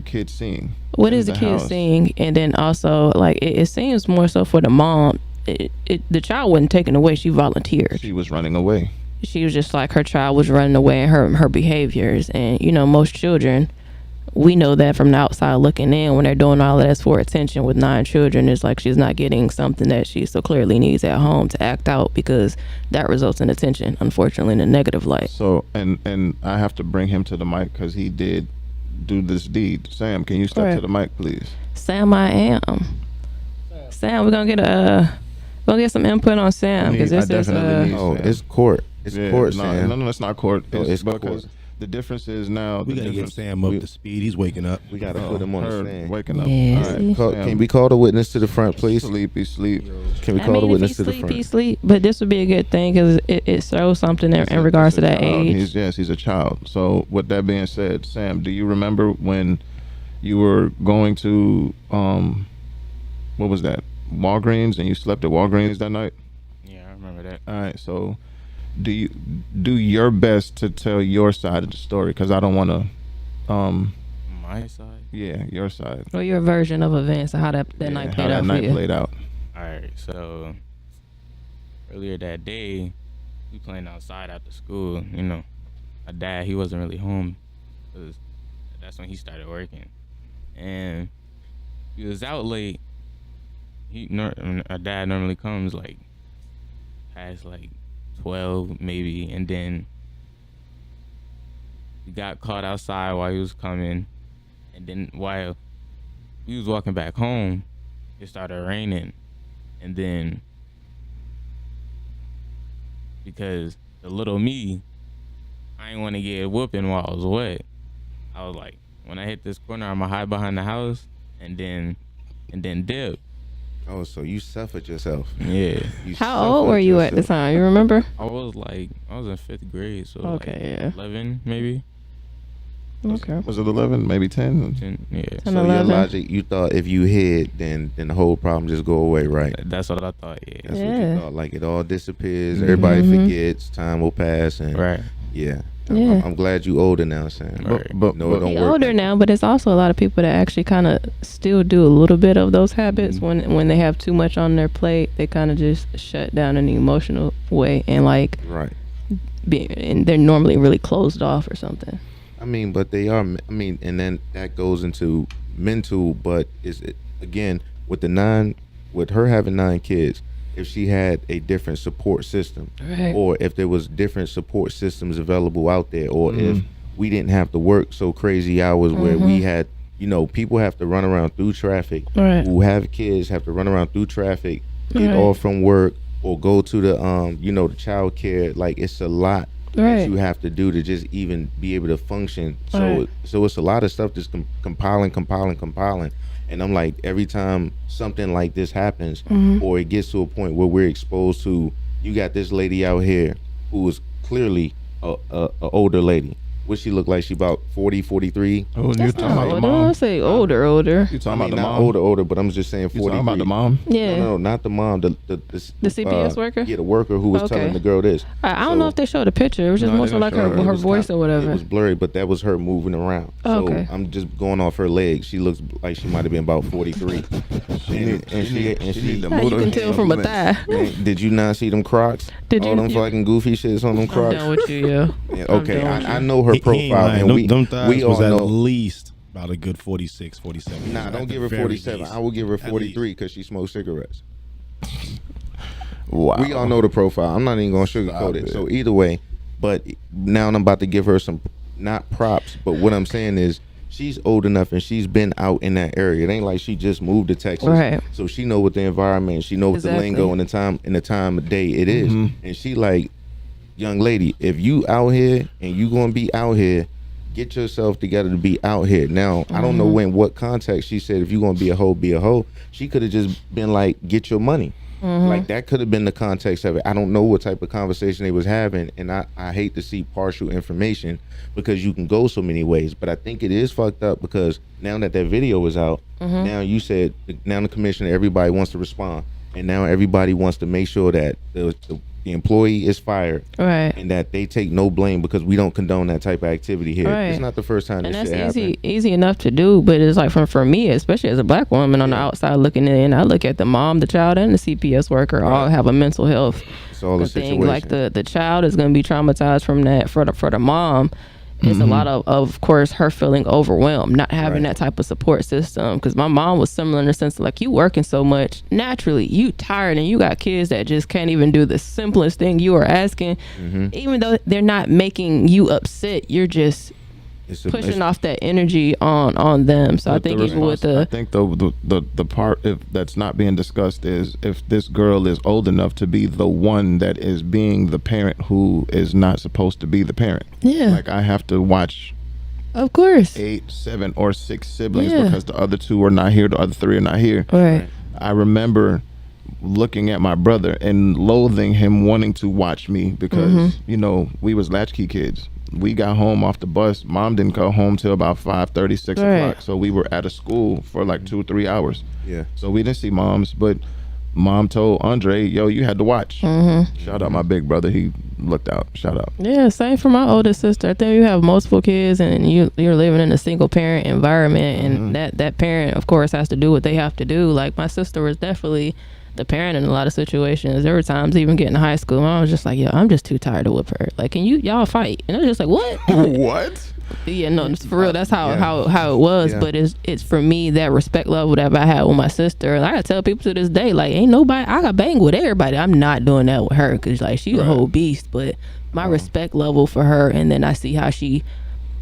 kid seeing? What is the kid seeing? And then also, like, it seems more so for the mom. The child wasn't taken away. She volunteered. She was running away. She was just like her child was running away, and her behaviors. And most children, we know that from the outside looking in, when they're doing all of that for attention with 9 children, it's like she's not getting something that she so clearly needs at home to act out, because that results in attention, unfortunately, in a negative light. So, and I have to bring him to the mic because he did do this deed. Sam, can you step to the mic, please? Sam, I am. Sam, we're gonna get some input on Sam, because this is it's court. It's court, Sam. No, it's not court. It's because court. The difference is now We gotta get Sam up to speed. He's waking up. We gotta put him on the stand. Waking up. Yes. All right, Call, Sam. can we call the witness to the front, please? Sleep. Can we call the witness to the front? He sleep, but this would be a good thing because it shows something in regards to that age. He's a child. So with that being said, Sam, do you remember when you were going to what was that? Walgreens, and you slept at Walgreens that night? Yeah, I remember that. All right, so do you do your best to tell your side of the story? Because I don't want to. My side? Yeah, your side. Or your version of events and how that night played out. Played out. All right, so earlier that day, we playing outside after school. My dad, he wasn't really home, because that's when he started working, and he was out late. Our dad normally comes like past like 12 maybe, and then he got caught outside while he was coming, and then while we was walking back home, it started raining, and then because the little me, I ain't want to get a whooping while I was wet. I was like, when I hit this corner, I'm gonna hide behind the house and then dip. Oh, so you suffered yourself. Yeah. How old were you at the time? You remember? I was in 5th grade, so okay, like 11 maybe. Okay. Was it 11? Maybe 10? 10, yeah. 10, so 11. your logic, you thought if you hid, then the whole problem just go away, right? That's what I thought. Yeah. That's what you thought. Like it all disappears. Everybody forgets. Time will pass, and right. Yeah. Yeah. I'm glad you older now, Sam. But no, it don't work. Older now, but it's also a lot of people that actually kind of still do a little bit of those habits. When they have too much on their plate, they kind of just shut down in an emotional way, and like and they're normally really closed off or something. I mean, but they are. I mean, and then that goes into mental. But again with with her having 9 kids. If she had a different support system, or if there was different support systems available out there, or if we didn't have to work so crazy hours where we had, people have to run around through traffic, who have kids have to run around through traffic, get off from work, or go to the the child care. Like it's a lot that you have to do to just even be able to function. So it's a lot of stuff that's compiling. And I'm like, every time something like this happens, or it gets to a point where we're exposed to, you got this lady out here who is clearly a older lady. What she look like? She about 40, 43. Oh, you're talking about the mom? I don't say older. You talking about the not mom? older, but I'm just saying 43. You talking about the mom? Yeah. No, not the mom. The CPS worker? Yeah, the worker who was telling the girl this. I don't know if they showed a picture. It was just more so like her voice or whatever. It was blurry, but that was her moving around. So I'm just going off her legs. She looks like she might have been about 43. You can tell from a thigh. Did you not see them Crocs? All them fucking goofy shits on them Crocs? I'm done with you, Okay, I know her profile, and them thighs we all was at know. least about a good 46, 47. Nah, don't give her 47. I will give her 43 because she smokes cigarettes. Wow. We all know the profile. I'm not even gonna sugarcoat it. So either way, but now I'm about to give her some, not props, but what I'm saying is she's old enough and she's been out in that area. It ain't like she just moved to Texas, so she know what the environment, she know what the lingo and the time of day it is, and she like, young lady, if you out here and you gonna be out here, get yourself together to be out here. Now, I don't know in what context she said if you gonna be a hoe, be a hoe. She could have just been like, get your money. Like that could have been the context of it. I don't know what type of conversation they was having, and I hate to see partial information because you can go so many ways. But I think it is fucked up because now that video is out, now you said now the commissioner, everybody wants to respond, and now everybody wants to make sure that the employee is fired, right, and that they take no blame because we don't condone that type of activity here. Right. It's not the first time and this that's shit happened. easy enough to do, but it's like for me, especially as a black woman on the outside looking in, I look at the mom, the child, and the CPS worker all have a mental health all a thing. situation. Like the child is going to be traumatized from that. For the mom, it's a lot of course, her feeling overwhelmed, not having that type of support system. Because my mom was similar in the sense of like, you working so much, naturally you tired, and you got kids that just can't even do the simplest thing you are asking. Even though they're not making you upset, you're just pushing off that energy on them. So I think even with I think the part if that's not being discussed is if this girl is old enough to be the one that is being the parent who is not supposed to be the parent. Yeah. Like I have to watch, of course, 8, 7, or 6 siblings because the other 2 are not here, the other 3 are not here. Right. I remember looking at my brother and loathing him wanting to watch me because you know we was latchkey kids. We got home off the bus. Mom didn't go home till about 5:30, 6 o'clock. So we were at a school for like 2 or 3 hours. Yeah. So we didn't see moms, but mom told Andre, yo, you had to watch. Shout out my big brother. He looked out. Shout out. Yeah, same for my oldest sister. I think you have multiple kids and you're living in a single parent environment, and that parent, of course, has to do what they have to do. Like my sister was definitely the parent in a lot of situations. There were times even getting to high school, I was just like, yo, I'm just too tired to whip her. Like, can y'all fight? And I was just like, what? What? Yeah, no, it's for real. That's how it was. But it's for me, that respect level that I had with my sister. And I gotta tell people to this day, like, ain't nobody, I got bang with everybody. I'm not doing that with her because like she's a whole beast. But my respect level for her, and then I see how she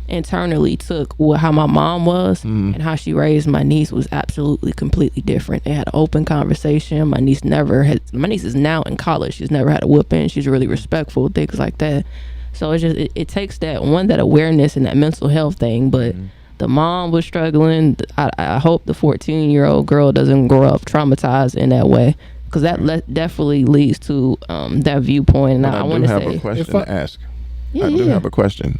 internally took how my mom was and how she raised my niece was absolutely completely different. They had an open conversation. My niece is now in college. She's never had a whooping. She's really respectful, things like that. So it's just it takes that awareness and that mental health thing. But the mom was struggling. I hope the 14-year-old girl doesn't grow up traumatized in that way, because that definitely leads to that viewpoint. And I want to say, have a question to ask. I do have a question.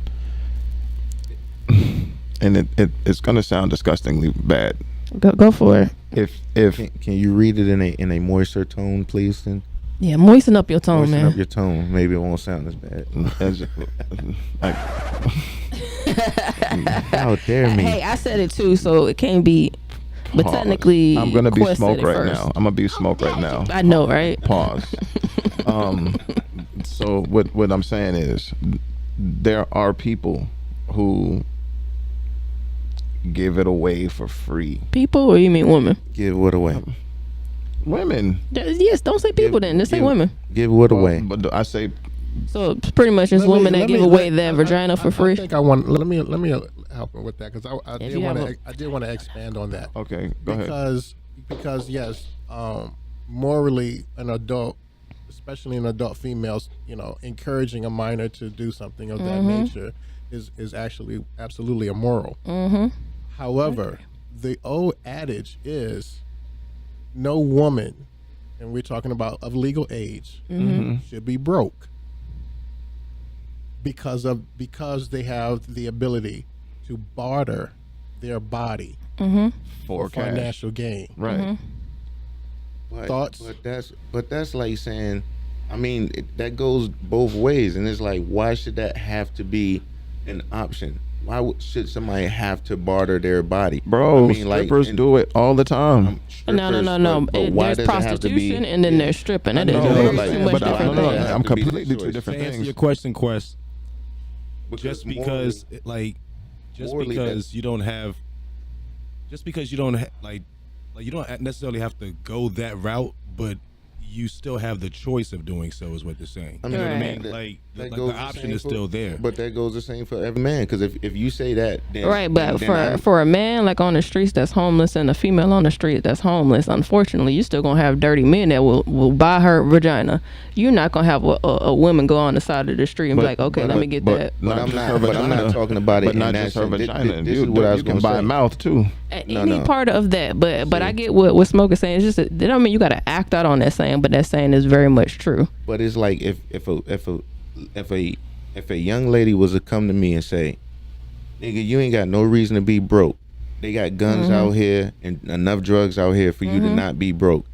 And it's gonna sound disgustingly bad. Go for it. If can you read it in a moister tone, please? Then moisten up your tone, moisten man. up your tone. Maybe it won't sound as bad. How dare me? Hey, I said it too, so it can't be. But Pause. technically, I'm gonna be Quest smoke said it right first. now. I'm gonna be smoke right now. I know, right? Pause. So what I'm saying is, there are people who give it away for free. People, or you mean women? Give what away? Women. Yes, don't say people then. Just say women. Give what away? But I say. So it's pretty much just women that give away their vagina for free. I think I want. Let me help her with that, because I did want to expand on that. Okay, go ahead. Because yes, morally, an adult, especially an adult females, encouraging a minor to do something of that nature is actually absolutely immoral. However, the old adage is, no woman, and we're talking about of legal age, should be broke because they have the ability to barter their body for financial gain. Right. Thoughts? But that's like saying, I mean, that goes both ways, and it's like, why should that have to be an option? Why should somebody have to barter their body? Bro, I mean, strippers do it all the time. No. There's prostitution and then there's stripping. That is two much different things. I'm completely two different To answer things. your question, Quest, Because because you don't necessarily have to go that route, but you still have the choice of doing so, is what they're saying. I mean, you know what I right. mean? Like that the goes option same is still there. But that goes the same for every man. Because if you say that, then, Right, but then for a man like on the streets that's homeless and a female on the street that's homeless, unfortunately, you're still gonna have dirty men that will buy her vagina. You're not gonna have a woman go on the side of the street and be like, okay, let me get that. But I'm not talking about it. But not in just that her sense. vagina. This is what I was you can going to buy say. a mouth too. Any part of that, but I get what Smoke is saying. It's just that don't mean you got to act out on that saying, but that saying is very much true. But it's like if a young lady was to come to me and say, "Nigga, you ain't got no reason to be broke. They got guns out here and enough drugs out here for you to not be broke."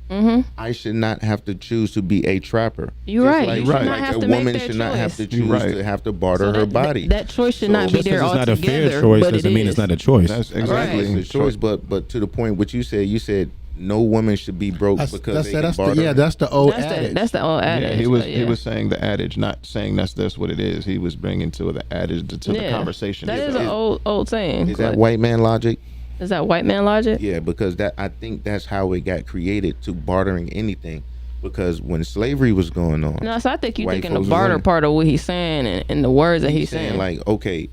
I should not have to choose to be a trapper. You're right. Like, You should not have a to make woman that should not have to choice. choose to have to barter her body. That choice should not be Just there because it's not a altogether. fair choice but doesn't it mean is. it's not a choice. That's exactly It's a choice, but to the point what you said no woman should be broke because they can barter. That's the old adage. That's the old adage. Yeah, he was saying the adage, not saying that's what it is. He was bringing to the adage to the conversation. That is an old saying. Is that white man logic? Is that white man logic? Yeah, because I think that's how it got created, to bartering anything. Because when slavery was going on, No, so I think you're white thinking the folks barter was in- part of what he's saying and the words that he's saying saying. like, okay,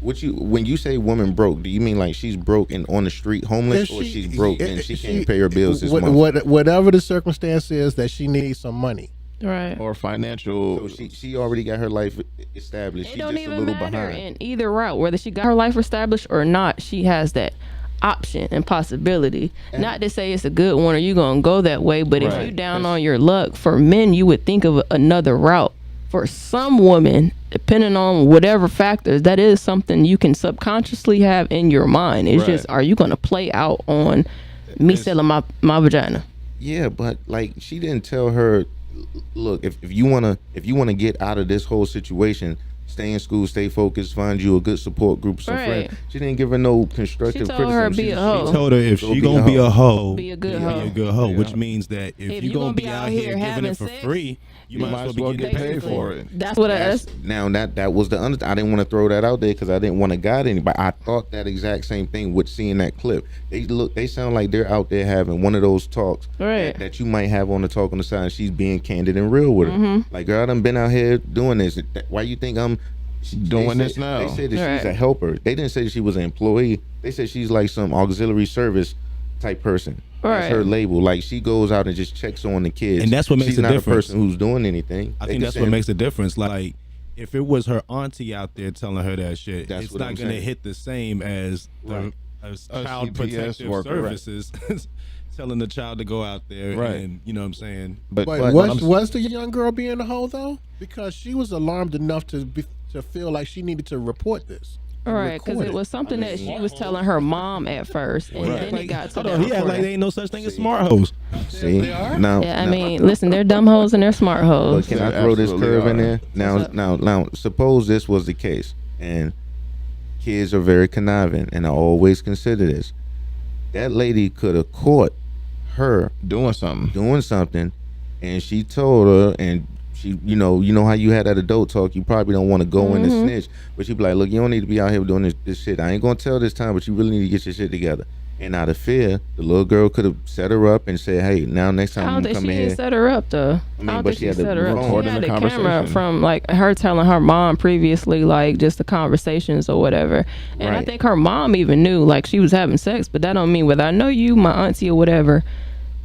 when you say woman broke, do you mean like she's broke and on the street homeless, or she's broke and she can't pay her bills this month? Whatever the circumstance is that she needs some money. Right. Or financial. So she already got her life established. It She's don't just a even little matter behind. in either route, whether she got her life established or not. She has that option and possibility. Not to say it's a good one or you gonna go that way, but if you down on your luck, for men you would think of another route. For some women, depending on whatever factors, that is something you can subconsciously have in your mind. It's just, are you gonna play out on me selling my vagina? Yeah, but like she didn't tell her, look, if you wanna get out of this whole situation, stay in school, stay focused, find you a good support group, some friends. She didn't give her no constructive criticism. her be a hoe. She told her if she gonna be a hoe, be a good be hoe. a good hoe, which means that if you gonna be out here giving it for free, you might as well get paid for it. That's what Now that was the I didn't want to throw that out there because I didn't want to guide anybody. I thought that exact same thing with seeing that clip. They sound like they're out there having one of those talks that you might have on the talk on the side. And she's being candid and real with her. Like, girl, I done been out here doing this. Why you think I'm doing this now? They said that she's a helper. They didn't say that she was an employee. They said she's like some auxiliary service type person. That's her label. Like, she goes out and just checks on the kids. And that's what makes she's the not difference. a person who's doing anything. I think that's what makes the difference. Like, if it was her auntie out there telling her that shit, it's not going to hit the same as the as child CPS protective worker, services telling the child to go out there and, you know what I'm saying? But was the young girl being a hoe though? Because she was alarmed enough to feel like she needed to report this. All right, because it was something that she was telling her mom at first, and then it got to He act like there ain't no such thing as smart hoes. See, now, I mean, listen, they're dumb hoes and they're smart hoes. But can I throw this curve in there? Now, suppose this was the case, and kids are very conniving, and I always consider this. That lady could have caught her doing something, and she told her, and she, you know how you had that adult talk. You probably don't want to go in and snitch, but she be like, look, you don't need to be out here doing this shit. I ain't gonna tell this time, but you really need to get your shit together. And out of fear, the little girl could have set her up and said, hey, now next time I'm come in here. She set her up though. I mean, but she had set her up. record She had the the camera conversation. from like her telling her mom previously, like just the conversations or whatever. And I think her mom even knew like she was having sex, but that don't mean whether I know you, my auntie or whatever.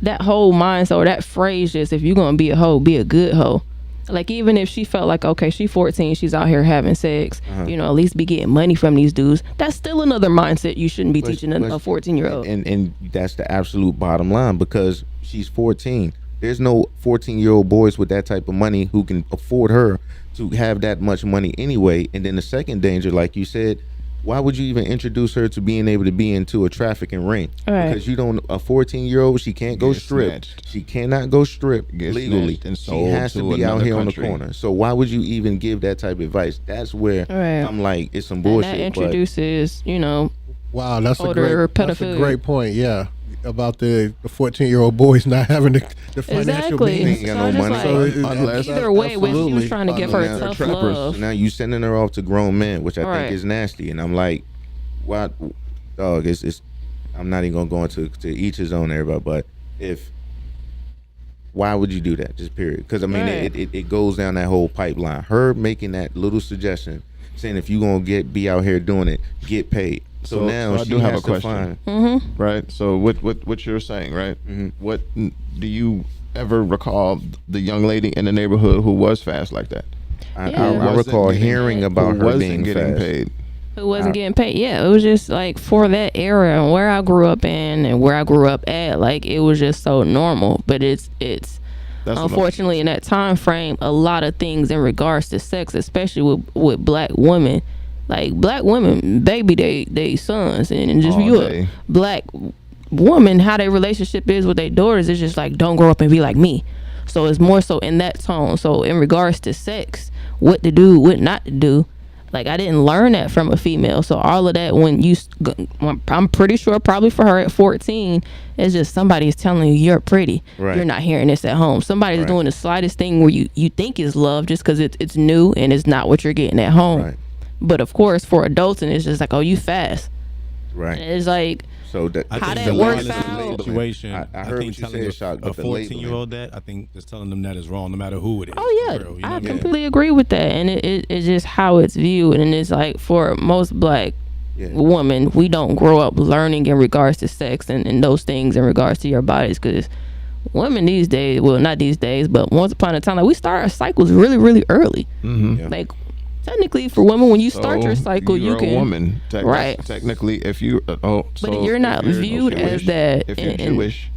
That whole mindset or that phrase, just if you're gonna be a hoe, be a good hoe. Like, even if she felt like, okay, she's 14, she's out here having sex, at least be getting money from these dudes. That's still another mindset you shouldn't be teaching a 14-year-old. And that's the absolute bottom line, because she's 14. There's no 14-year-old boys with that type of money who can afford her to have that much money anyway. And then the second danger, like you said, why would you even introduce her to being able to be into a trafficking ring? Right. Because you don't, a 14-year-old, she can't go strip. snatched. She cannot go strip legally. snatched and She sold has to to be out another here country. on the corner. So why would you even give that type of advice? That's where I'm like, it's some bullshit. And that introduces, wow, that's older a pedophilia. great point. Yeah, about the 14-year-old boys not having the financial means. Ain't got no money. Either way, when she was trying to give her tough love. Now you sending her off to grown men, which I Right. think is nasty. And I'm like, what, dog? It's I'm not even gonna go into to each his own, everybody. But if Why would you do that? Just period. Because I mean, Right. it goes down that whole pipeline. Her making that little suggestion, saying if you gonna be out here doing it, get paid. So now I she do have has a to question. find. Right. So what you're saying, right? What do you ever recall the young lady in the neighborhood who was fast like that? I recall hearing about her being getting fast. paid. Who wasn't getting paid? Yeah, it was just like for that era and where I grew up in and where I grew up at, like it was just so normal. But it's That's what unfortunately in that time frame, a lot of things in regards to sex, especially with black women, like black women, baby, they sons, and just All you day. a black woman, how their relationship is with their daughters is just like, don't grow up and be like me. So it's more so in that tone. So in regards to sex, what to do, what not to do, like I didn't learn that from a female. So all of that, I'm pretty sure probably for her at 14, it's just somebody's telling you you're pretty. Right. You're not hearing this at home. Somebody's doing the slightest thing where you think is love just because it's new and it's not what you're getting at home. Right. But of course for adults, and it's just like, oh, you fast. Right. And it's like, So that how think that the works labeling out. situation. I heard think what you telling said, Shock, a but the 14-year-old that, I think just telling them that is wrong, no matter who it is. Oh yeah, for real, you know I what I mean? completely agree with that, and it's just how it's viewed, and it's like for most black women, we don't grow up learning in regards to sex and those things in regards to your bodies, because women these days, well not these days, but once upon a time, like we start our cycles really really early. Like technically for women, when you start your cycle, you you're can a woman, right. Technically, if you But you're not viewed as that. If you're Jewish,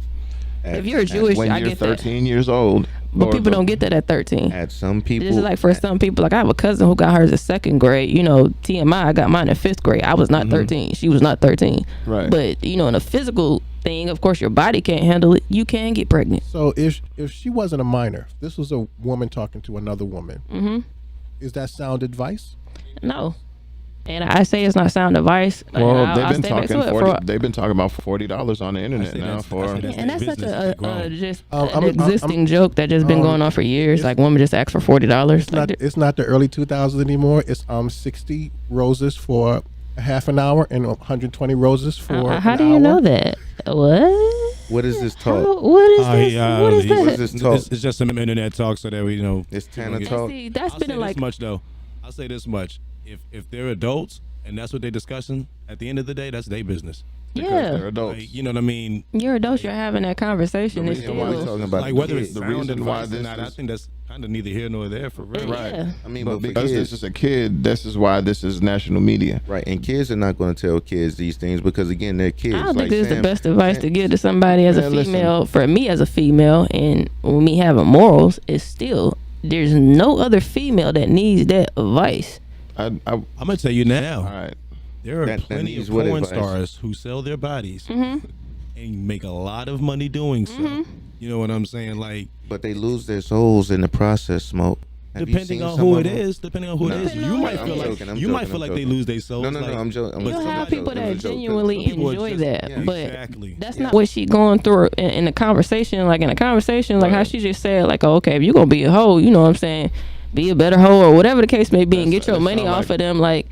if you're Jewish, when I you're get that. 13 years old, But people don't get that at 13. At some people, This is like for some people. Like I have a cousin who got hers in 2nd grade. You know, TMI. I got mine in 5th grade. I was not 13. She was not 13. Right. But you know, in a physical thing, of course, your body can't handle it. You can get pregnant. So if she wasn't a minor, this was a woman talking to another woman. Is that sound advice? No. And I say it's not sound advice. well, I'll they've been stay back to talking it 40. They've been talking about $40 on the internet now for. and that's such a just an I'm- existing joke that just been going on for years. Like women just ask for $40. It's not the early 2000s anymore. It's 60 roses for a half an hour and 120 roses for how an do you hour. know that? What? What is this talk? What is this? Yeah, What is that? What is this talk? It's just some internet talk so that we know. It's Tana get- talk. See, that's I'll been say like this much though. I'll say this much: if they're adults and that's what they're discussing, at the end of the day, that's their business. Because Yeah. they're adults. Like, you know what I mean? You're adults. You're having that conversation. It's reason why we still talking about Like the whether kids. it's The sound reason why advice or this not, I is- think that's kind of neither here nor there for real. Right. Yeah. I mean, But but because kids, this is a kid, this is why this is national media. right, and kids are not going to tell kids these things because again, they're kids. I don't like think this is the Sam- best advice to give to somebody as a Man, listen. female. For me as a female, and when me having morals, is still there's no other female that needs that advice. I'm gonna tell you now. All right. There are That plenty needs of what porn advice? stars who sell their bodies Mm-hmm. and make a lot of money doing so. You know what I'm saying? Like, But they lose their souls in the process, Smoke. Have you depending seen on some who of it them? is, you might I'm feel like joking, I'm you might joking, feel I'm like they joking. lose their souls. No, like, I'm joking. You'll have people that joke, 'cause genuinely people are enjoy just- that, yeah, but exactly. that's not what she going through in the conversation. Like in a conversation, like how she just said, like, oh, okay, if you gonna be a hoe, you know what I'm saying, be a better hoe or whatever the case may be, and get your that money sound off like- of them. Like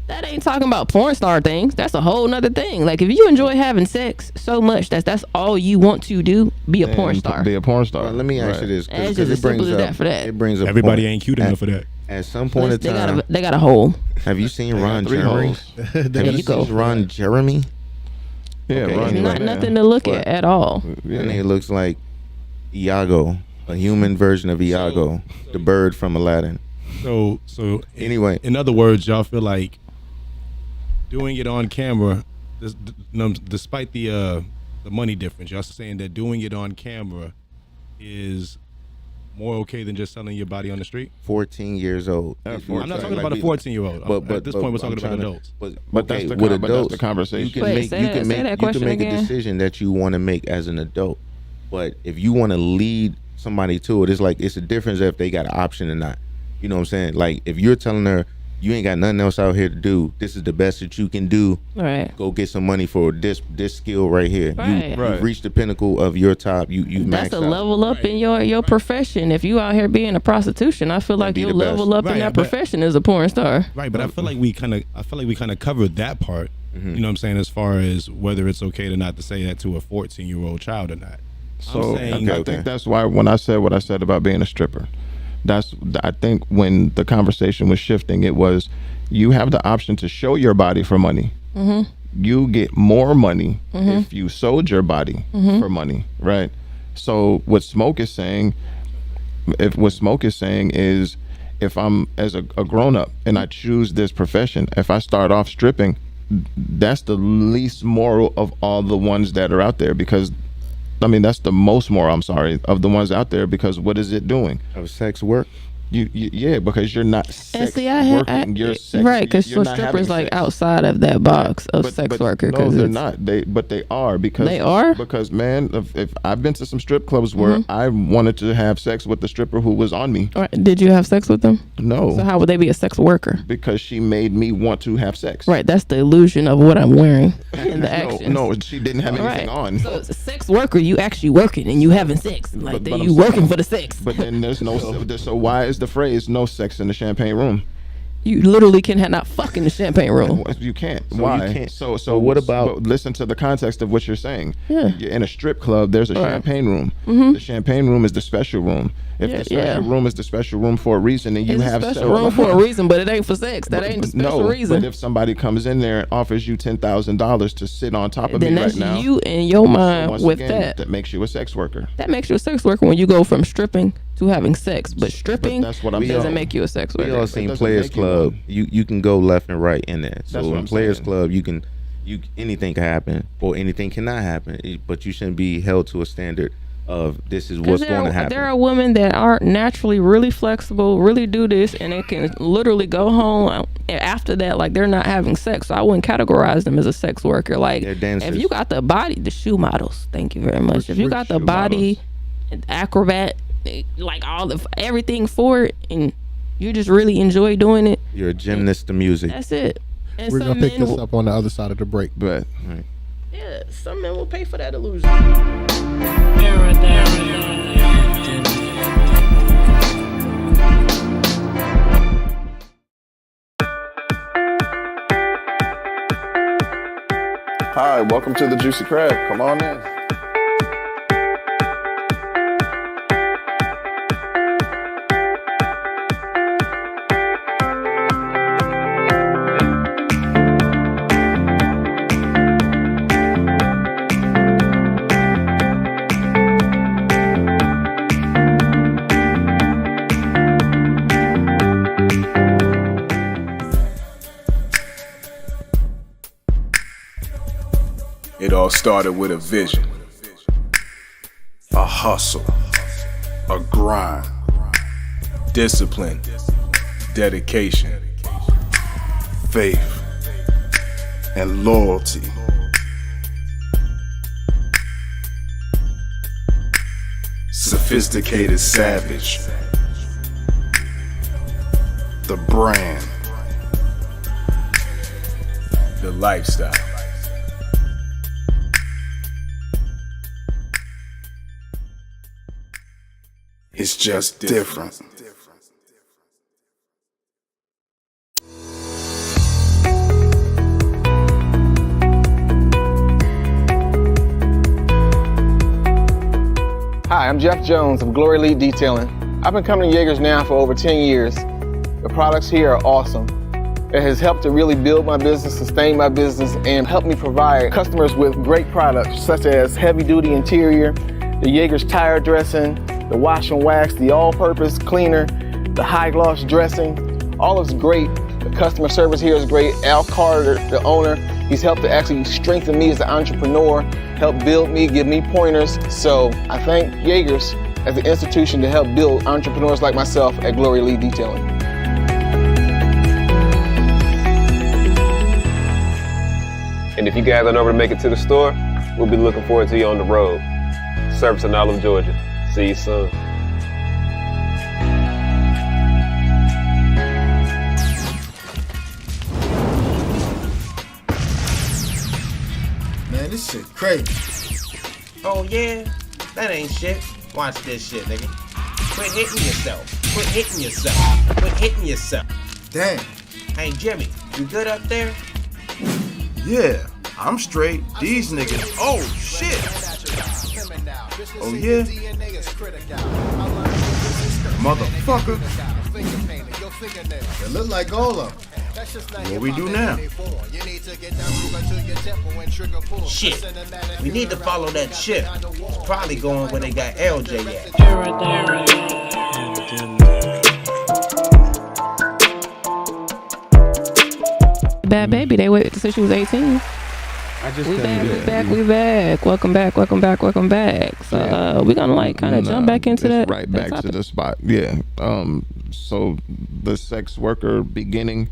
that ain't talking about porn star things. That's a whole nother thing. Like if you enjoy having sex so much that's all you want to do, be a porn star. Be a porn star. Well, let me ask you this, And it's because just it as simple brings as up that for that. it brings up Everybody point. ain't cute enough for that. At some point in They got time, they got a hole. have you seen Ron three Jeremy? holes. Have There you you go. seen Ron Jeremy? Yeah, Okay. Ron, It's you not right there. nothing to look What? at all. That nigga looks like Iago, a human version of Iago, the bird from Aladdin. So Anyway, in other words, y'all feel like doing it on camera, despite the money difference, y'all saying that doing it on camera is more okay than just selling your body on the street? 14 years old. I'm not talking about a 14-year-old. At this point, we're talking about adults. But that's okay, the with con- but that's adults, the conversation. You can Wait, make say you that- can say make that you can question make a again. decision that you want to make as an adult. But if you want to lead somebody to it, it's like it's a difference if they got an option or not. You know what I'm saying? Like if you're telling her you ain't got nothing else out here to do, this is the best that you can do. Right. Go get some money for this skill right here. Right. You've reached the pinnacle of your top. You've That's maxed a out. level up in your profession. If you out here being a prostitution, I feel like be your the best. level up in Right, that but- profession as a porn star. Right, but I feel like we kind of covered that part. Mm-hmm. You know what I'm saying, as far as whether it's okay to not to say that to a 14-year-old child or not. So saying- I think that's why when I said what I said about being a stripper, I think when the conversation was shifting, it was you have the option to show your body for money. Mhm. You get more money Mhm. if you sold your body Mhm. for money, right? So what Smoke is saying, is if I'm as a grown up and I choose this profession, if I start off stripping, that's the least moral of all the ones that are out there, because I mean that's the most moral, I'm sorry, of the ones out there, because what is it doing? Of sex work? Yeah, because you're not sex working. You're sex, right, because you're so not strippers having like sex. outside of that box of sex worker. No, they're not. They are, because They are? because man, if I've been to some strip clubs where I wanted to have sex with the stripper who was on me. All right, did you have sex with them? No. So how would they be a sex worker? Because she made me want to have sex. Right, that's the illusion of what I'm wearing in the action. No, she didn't have anything on. So it's a sex worker, you actually working and you having sex. Like But you I'm working saying- for the sex. But then there's no. So why is the phrase "no sex in the champagne room"? You literally can not fuck in the champagne room. You can't. So you Why? can't. So So what about- but listen to the context of what you're saying. Yeah. You're in a strip club, there's a Right. champagne room. Mhm. The champagne room is the special room. If Yeah, the special room is the special room for a reason, and you It's have a special room for a reason, but it ain't for sex. That ain't the special reason. But if somebody comes in there and offers you $10,000 to sit on top of Then me that's right now, you and your mind once with again, that. makes you a sex worker. That makes you a sex worker when you go from stripping to having sex. But stripping that's what I'm doesn't saying. make you a sex We worker. all seen Players Club. You can go left and right in there. That's So what in I'm Players saying. Club, anything can happen or anything cannot happen. But you shouldn't be held to a standard of this is what's going to happen. There are women that are naturally really flexible, really do this, and they can literally go home after that like they're not having sex. So I wouldn't categorize them as a sex worker. Like They're dancers. if you got the body, the shoe models. Thank you very much. If you got the shoe body, acrobat, like everything for it, and you just really enjoy doing it, You're a gymnast to music. that's it. And We're some gonna pick men this will- up on the other side of the break. But Yeah, some men will pay for that illusion. Hi, welcome to the Juicy Crab. Come on in. It all started with a vision, a hustle, a grind, discipline, dedication, faith, and loyalty. Sophisticated savage, the brand, the lifestyle. It's just different. Hi, I'm Jeff Jones of Glory Elite Detailing. I've been coming to Jaegers now for over 10 years. The products here are awesome. It has helped to really build my business, sustain my business, and help me provide customers with great products such as heavy-duty interior, the Jaegers tire dressing, the wash and wax, the all-purpose cleaner, the high-gloss dressing. All of it's great. The customer service here is great. Al Carter, the owner, he's helped to actually strengthen me as an entrepreneur, help build me, give me pointers. So I thank Jaegers as an institution to help build entrepreneurs like myself at Glory Elite Detailing. And if you guys aren't over to make it to the store, we'll be looking forward to you on the road. Servicing all of Georgia. See you soon. Man, this shit crazy. Oh yeah? That ain't shit. Watch this shit, nigga. Quit hitting yourself. Quit hitting yourself. Quit hitting yourself. Damn. Hey Jimmy, you good up there? Yeah, I'm straight. These niggas. Oh shit. Oh yeah? Motherfucker. It look like all of them. What we do now? Shit. We need to follow that ship. It's probably going where they got LJ at. Bad baby. They waited till she was 18. I just We back. Welcome back. So we're gonna like kind of jump back into that. Right that back to the spot. Yeah. So the sex worker beginning,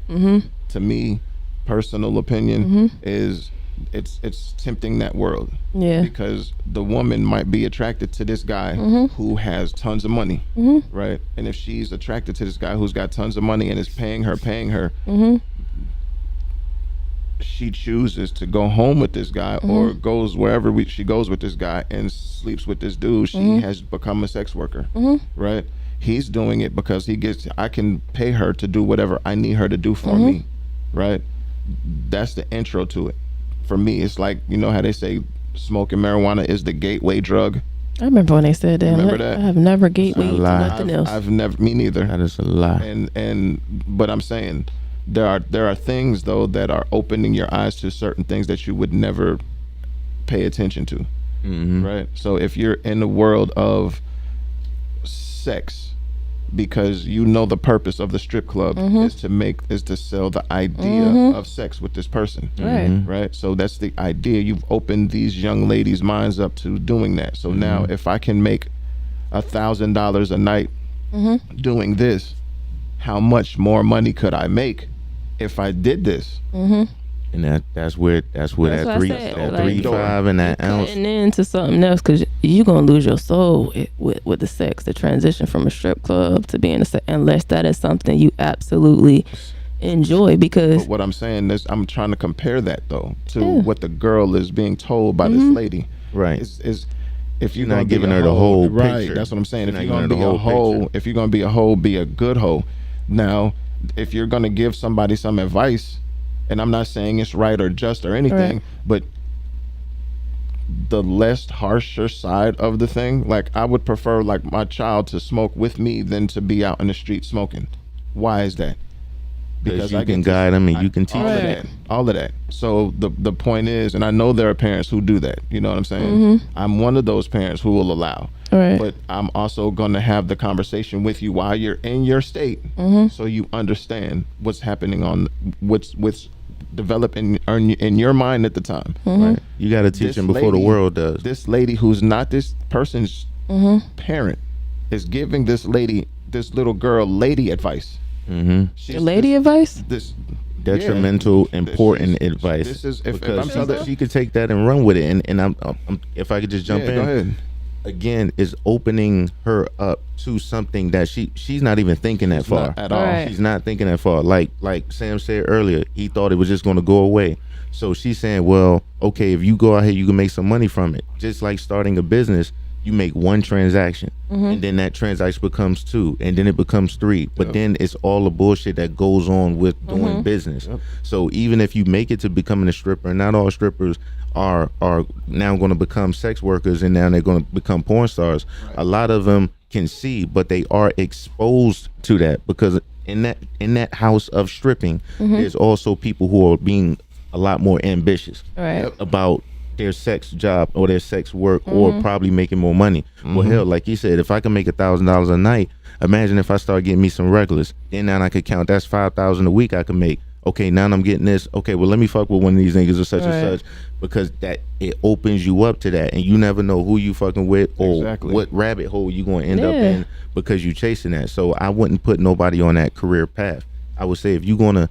to me, personal opinion is it's tempting that world. Yeah. Because the woman might be attracted to this guy who has tons of money, right? And if she's attracted to this guy who's got tons of money and is paying her, she chooses to go home with this guy or goes wherever she goes with this guy and sleeps with this dude. She has become a sex worker, right? He's doing it because I can pay her to do whatever I need her to do for me, right? That's the intro to it. For me, it's like, you know how they say smoking marijuana is the gateway drug? I remember when they said that. Remember that? I have never gatewayed to nothing else. I've never, me neither. That is a lie. But I'm saying, there are things though that are opening your eyes to certain things that you would never pay attention to, right? So if you're in the world of sex, because you know the purpose of the strip club is to sell the idea of sex with this person, right? So that's the idea. You've opened these young ladies' minds up to doing that. So now, if I can make $1,000 a night doing this, how much more money could I make if I did this? And that's where that 3.5 and that ounce. Cutting into something else, because you're gonna lose your soul with the sex, the transition from a strip club to being unless that is something you absolutely enjoy. Because but what I'm saying is, I'm trying to compare that though to what the girl is being told by this lady. Right. Is if you're not giving her the whole right, picture. that's what I'm saying. You're If not you're giving gonna her be the a whole hoe, picture. if you're gonna be a hoe, be a good hoe. Now, if you're gonna give somebody some advice, and I'm not saying it's right or just or anything, but the less harsher side of the thing, like I would prefer like my child to smoke with me than to be out in the street smoking. Why is that? Because you can guide them and you can teach them. All of that. So the point is, and I know there are parents who do that. You know what I'm saying? I'm one of those parents who will allow. But I'm also going to have the conversation with you while you're in your state, so you understand what's happening on what's developing in your mind at the time. Right? You got to teach them before the world does. This lady who's not this person's parent is giving this little girl lady advice. Lady advice? This detrimental, important advice. This is if because she could take that and run with it. And I'm if I could just jump in. Go ahead. Again, is opening her up to something that she's not even thinking that far at all. Right. She's not thinking that far. Like Sam said earlier, he thought it was just going to go away. So she's saying, well, okay, if you go out here, you can make some money from it. Just like starting a business, you make one transaction, and then that transaction becomes 2, and then it becomes 3. But then it's all the bullshit that goes on with doing business. So even if you make it to becoming a stripper, and not all strippers are now going to become sex workers, and now they're going to become porn stars. A lot of them can see, but they are exposed to that, because in that house of stripping, there's also people who are being a lot more ambitious about their sex job or their sex work, or probably making more money. Well, hell, like you said, if I can make $1,000 a night, imagine if I start getting me some regulars. Then now I could count, that's $5,000 a week I can make. Okay, now I'm getting this. Okay, well, let me fuck with one of these niggas or such and such, because that it opens you up to that, and you never know who you fucking with or what rabbit hole you going to end up in because you chasing that. So I wouldn't put nobody on that career path. I would say if you're going to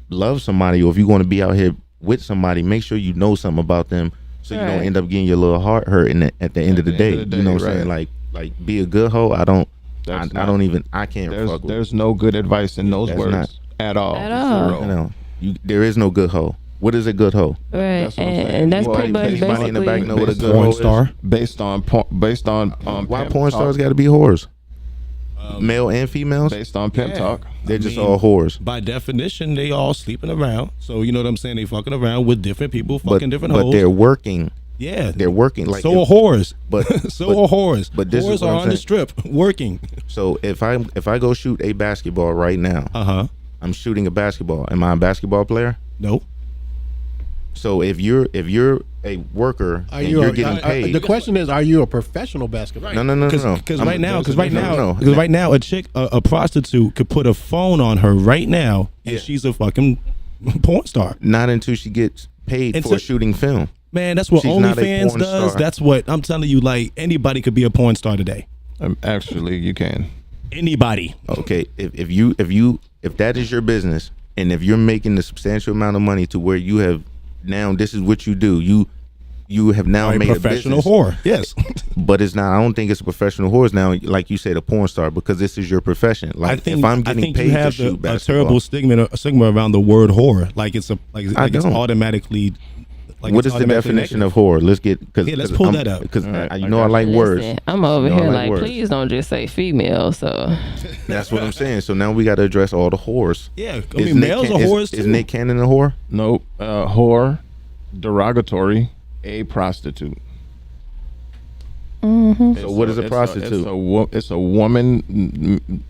love somebody, or if you're going to be out here with somebody, make sure you know something about them, so you don't end up getting your little heart hurt at the end of the day. You know what I'm saying? Like be a good hoe. I can't fuck with. There's no good advice in those words at all. No. There is no good hoe. What is a good hoe? Right, and that's pretty much anybody in the back know what a good porn hoe star is? Based on why porn stars got to be whores? Male and females? Based on pimp talk. They're just all whores. By definition, they all sleeping around. So you know what I'm saying? They fucking around with different people, fucking different hoes. But they're working Yeah, they're working. Like so are whores, but so are whores. But this whores is what are I'm on the saying. strip working. So if I go shoot a basketball right now, I'm shooting a basketball. Am I a basketball player? No. So if you're a worker and you're getting paid, the question is, are you a professional basketball? No. Because right now, a chick, a prostitute could put a phone on her right now, and she's a fucking porn star. Not until she gets paid for shooting film. Man, that's what She's not a OnlyFans porn does. star. That's what I'm telling you. Like anybody could be a porn star today. Actually, you can. Anybody. Okay, if that is your business, and if you're making a substantial amount of money to where you have now, this is what you do. You have now made a professional business. whore. Yes, but it's not. I don't think it's a professional whore. It's now, like you said, a porn star, because this is your profession. Like if I'm getting paid you have to shoot a basketball, terrible stigma around the word whore. Like it's it's automatically. Like what is the definition of whore? Let's get let's pull that up because I like words. Listen, I'm over You know, here I like, words. please don't just say female. So That's what I'm saying. So now we got to address all the whores. Yeah, I mean, males are whores Is too. Nick Cannon a whore? Nope. Whore, derogatory, a prostitute. So what is a prostitute? It's a woman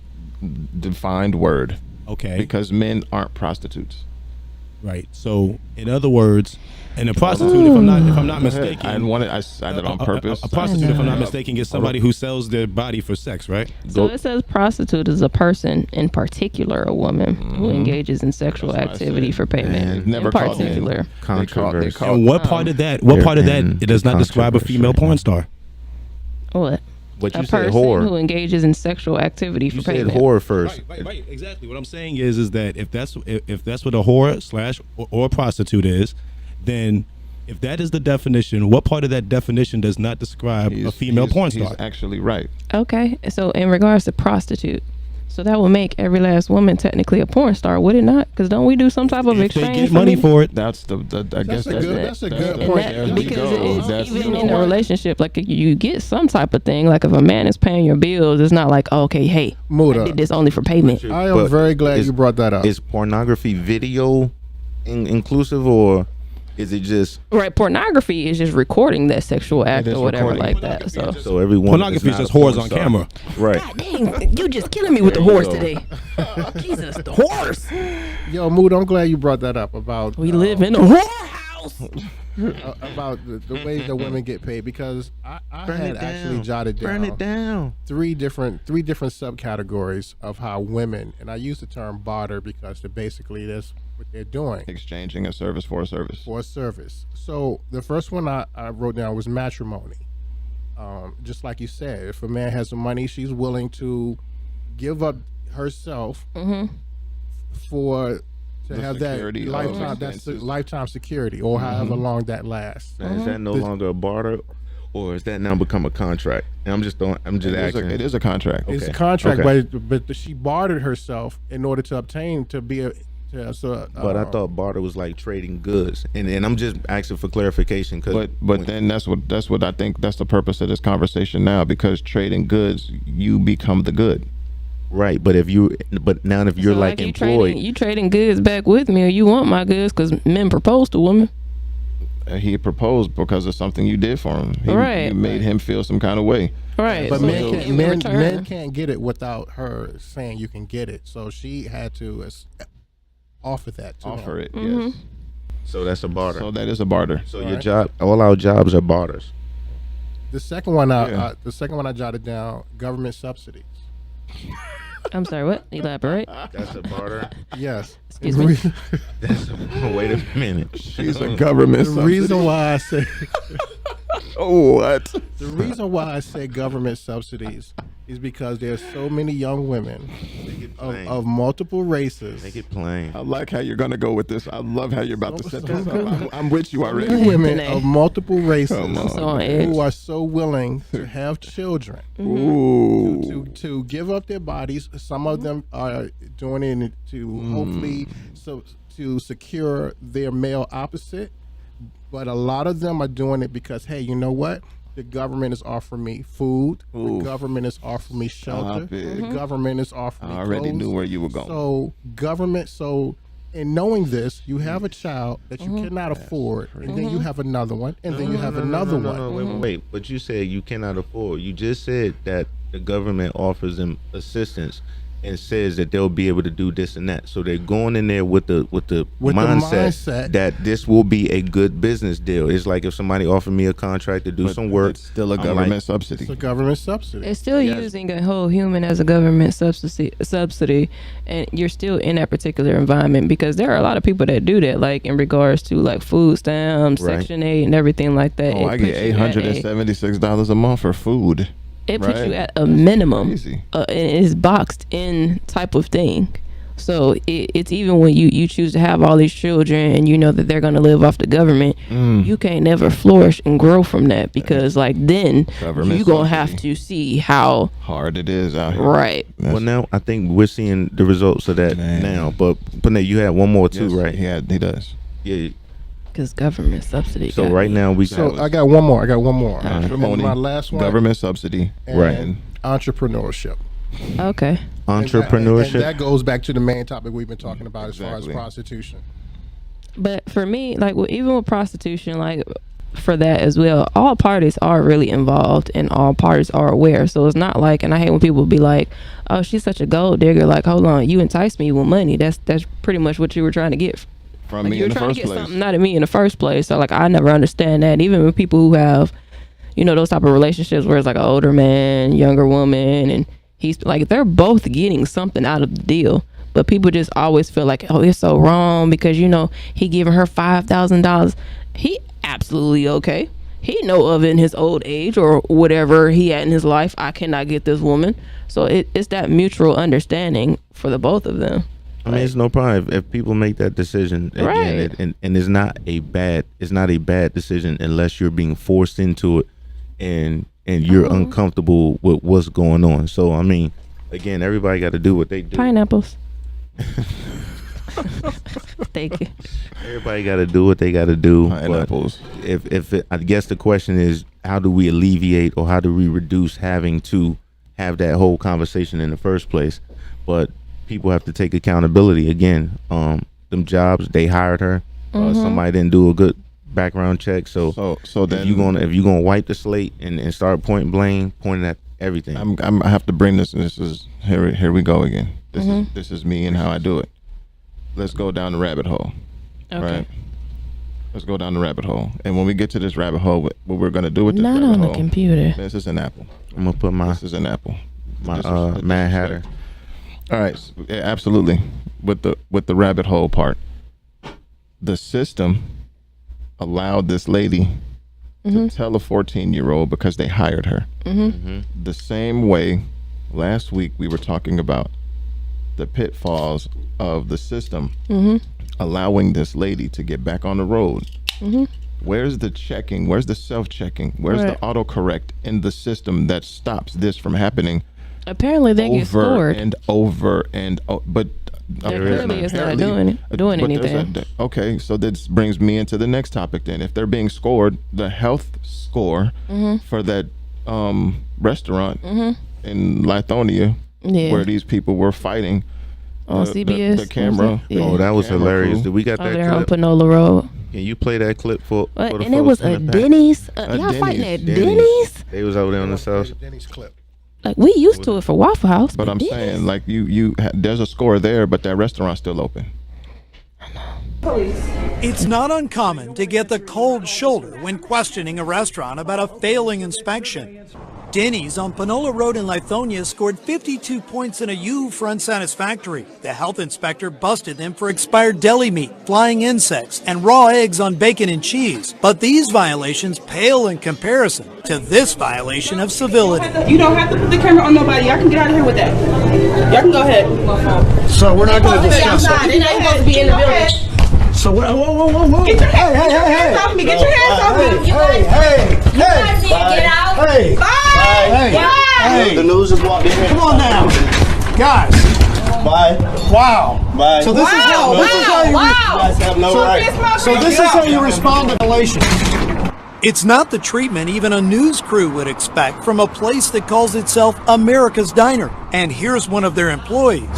defined word. Okay. Because men aren't prostitutes. Right. So in other words, and a prostitute, if I'm not mistaken, I said it on purpose. A prostitute, if I'm not mistaken, is somebody who sells their body for sex, right? So it says prostitute is a person, in particular a woman, who engages in sexual activity for payment. never in called it particular. Controversy. And what part of that? What part of that? It does not describe a female porn star. What? But you a said person whore. who engages in sexual activity for You said payment. whore first. Right. Exactly. What I'm saying is that if that's what a whore / or a prostitute is, then if that is the definition, what part of that definition does not describe a female porn star? He's actually right. Okay. So in regards to prostitute, so that would make every last woman technically a porn star, would it not? Because don't we do some type of If exchange? they get money for it. That's I guess That's a good point. Because even in a relationship, like you get some type of thing. Like if a man is paying your bills, it's not like, okay, hey, I did this only for payment. I am very glad you brought that up. Is pornography video inclusive, or is it just Right, pornography is just recording that sexual act is or whatever recording. like that. So everyone? Pornography is just whores on camera. Right. dang, you just killing me with the There you horse go. today. Jesus, the horse. Yo, Mood, I'm glad you brought that up about We live in a whorehouse. about the way that women get paid, because I Burn had it actually down. jotted down Burn it down. three different subcategories of how women, and I use the term barter because basically that's what they're doing. Exchanging a service for a service. For a service. So the first one I wrote down was matrimony. Just like you said, if a man has the money, she's willing to give up herself for to The have that security of lifetime, that's expenses. lifetime security, or however long that lasts. Now, is that no longer a barter, or is that now become a contract? And I'm just asking. It is a contract. It's a contract, but she bartered herself in order to obtain to be a. But I thought barter was like trading goods, and I'm just asking for clarification. Cause But then that's what I think that's the purpose of this conversation now, because trading goods, you become the good. Right, but if you're So like you employed, you trading goods back with me, or you want my goods because men propose to women. He proposed because of something you did for him. Right. You made him feel some kind of way. Right. But So men can't get it without her saying you can get it. So she had to offer that to Offer him. it, yes. so that's a barter. So that is a barter. So your job, all our jobs are barters. The second one Yeah. I jotted down: government subsidies. I'm sorry, what? Elaborate. That's a barter. Yes. Excuse me. Wait a minute. She's a government The subsidy. reason why I say what? the reason why I say government subsidies is because there's so many young women of multiple races. Make it plain. I like how you're gonna go with this. I love how you're about to set this up. I'm with you already. Many women of multiple races Come on. who are so willing to have children, Ooh. to give up their bodies. Some of them are doing it to hopefully to secure their male opposite, but a lot of them are doing it because, hey, you know what? The government is offering me food. The government is offering me shelter. Stop it. The government is offering me I already clothes. knew where you were going. So government, so And knowing this, you have a child that you cannot afford, and then you have another one, and then you have another one. No, wait. But you said you cannot afford. You just said that the government offers them assistance and says that they'll be able to do this and that. So they're going in there with the mindset that this will be a good business deal. It's like if somebody offered me a contract to do some work. It's still a government subsidy. It's a government subsidy. It's still using a whole human as a government subsidy, and you're still in that particular environment because there are a lot of people that do that, like in regards to like food stamps, Section 8, and everything like that. Oh, I get $876 a month for food. It puts you at a minimum. And it's boxed in type of thing. So it's even when you choose to have all these children and you know that they're going to live off the government, you can't never flourish and grow from that because like then you're going to have to see how hard it is out here. Right. Well, now I think we're seeing the results of that now. But Panay, you had one more too, right? He does. Yeah. Because government subsidy. So right now I got one more. Matrimony, my last one. government subsidy, and entrepreneurship. Okay. Entrepreneurship. And that goes back to the main topic we've been talking about as far as prostitution. But for me, like even with prostitution, like for that as well, all parties are really involved and all parties are aware. So it's not like, and I hate when people be like, "Oh, she's such a gold digger." Like, hold on, you enticed me with money. That's pretty much what you were trying to get from like me in the first place. Something out of me in the first place. So like I never understand that. Even with people who have, you know, those type of relationships where it's like an older man, younger woman, and he's like they're both getting something out of the deal. But people just always feel like, oh, it's so wrong because you know he giving her $5,000. He absolutely okay. He know of in his old age or whatever he had in his life. I cannot get this woman. So it's that mutual understanding for the both of them. I mean, it's no problem if people make that decision again, and it's not a bad decision unless you're being forced into it, and you're uncomfortable with what's going on. So I mean, again, everybody got to do what they do. Pineapples. Thank you. Everybody got to do what they got to do. Pineapples. I guess the question is, how do we alleviate or how do we reduce having to have that whole conversation in the first place? But people have to take accountability. Again, them jobs, they hired her. Somebody didn't do a good background check. So then if you're gonna wipe the slate and start pointing at everything. I have to bring this. This is here we go again. This is me and how I do it. Let's go down the rabbit hole. Okay. Right. Let's go down the rabbit hole. And when we get to this rabbit hole, what we're gonna do with this Not rabbit on hole? the computer. This is an apple. I'm gonna put This is an apple. my Mad Hatter. All right, yeah, absolutely. With the rabbit hole part, the system allowed this lady to tell a 14-year-old because they hired her. The same way last week we were talking about the pitfalls of the system allowing this lady to get back on the road. Where's the checking? Where's the self-checking? Where's the autocorrect in the system that stops this from happening? Apparently they get scored. But clearly it's not doing anything. Okay, so this brings me into the next topic then. If they're being scored, the health score for that restaurant in Lithonia where these people were fighting on CBS, the camera. Oh, that was hilarious. Did we got that there on clip? Panola Road. Can you play that clip for the and it was a Denny's. Y'all fighting at Denny's? They was over there on the south. Denny's clip. Like we used to it for Waffle House, but I'm saying like there's a score there, but that restaurant's still open. It's not uncommon to get the cold shoulder when questioning a restaurant about a failing inspection. Denny's on Panola Road in Lithonia scored 52 points in a U for unsatisfactory. The health inspector busted them for expired deli meat, flying insects, and raw eggs on bacon and cheese. But these violations pale in comparison to this violation of civility. You don't have to put the camera on nobody. I can get out of here with that. Y'all can go ahead. So we're not going to discuss it. It ain't supposed to be in the building. So whoa. Get your hands off me. Get your hands off me. Hey. Get out. Hey. Bye. Hey. The news is walking in. Come on now. Guys. Bye. Wow. Bye. So this is how you guys have no right. So this is how you respond to violation. It's not the treatment even a news crew would expect from a place that calls itself America's Diner. And here's one of their employees.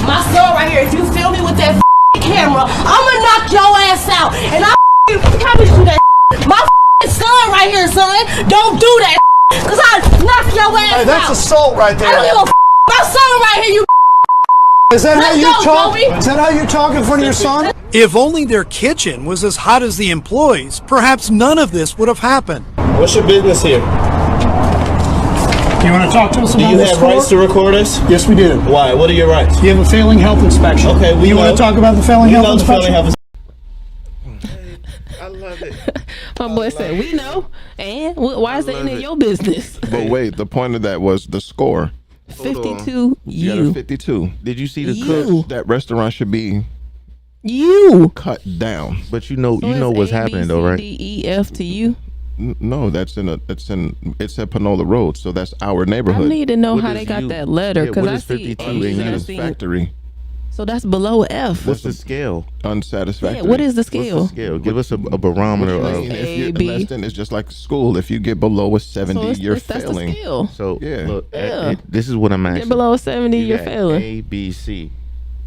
My soul right here. If you feel me with that camera, I'ma knock your ass out. And I promise you that my son right here, son. Don't do that, cause I knock your ass out. That's assault right there. I don't give a my son right here, you. Is that how Let's you go, talk? Joey. Is that how you talk in front of your son? If only their kitchen was as hot as the employees, perhaps none of this would have happened. What's your business here? You want to talk to us Do about you the have store? rights to record us? Yes, we do. Why? What are your rights? You have a failing health inspection. Okay, we You know. want to talk about the failing We health know the inspection? failing health I love it. My boy said, "We know." And why is that in your business? But wait, the point of that was the score. 52. You got a 52. Did you see the You. cook? That restaurant should be You. cut down. But you know, So you know it's what's A, B, happening C, though, right? D, E, F to you. No, it's at Panola Road, so that's our I neighborhood. need to know What how is they got you? that letter Yeah, because what I is see 52 A's in and I you? see- Unsatisfactory. So that's below F. What's the scale? Unsatisfactory. Yeah, what is the What's the scale? scale? Give us a barometer I of. mean, if you're A, B. less than, it's just like school. If you get below a 70, So you're that's the failing. scale. So Yeah. look, Yeah. this is what I'm asking. Get below a 70, You you're got failing. A, B, C.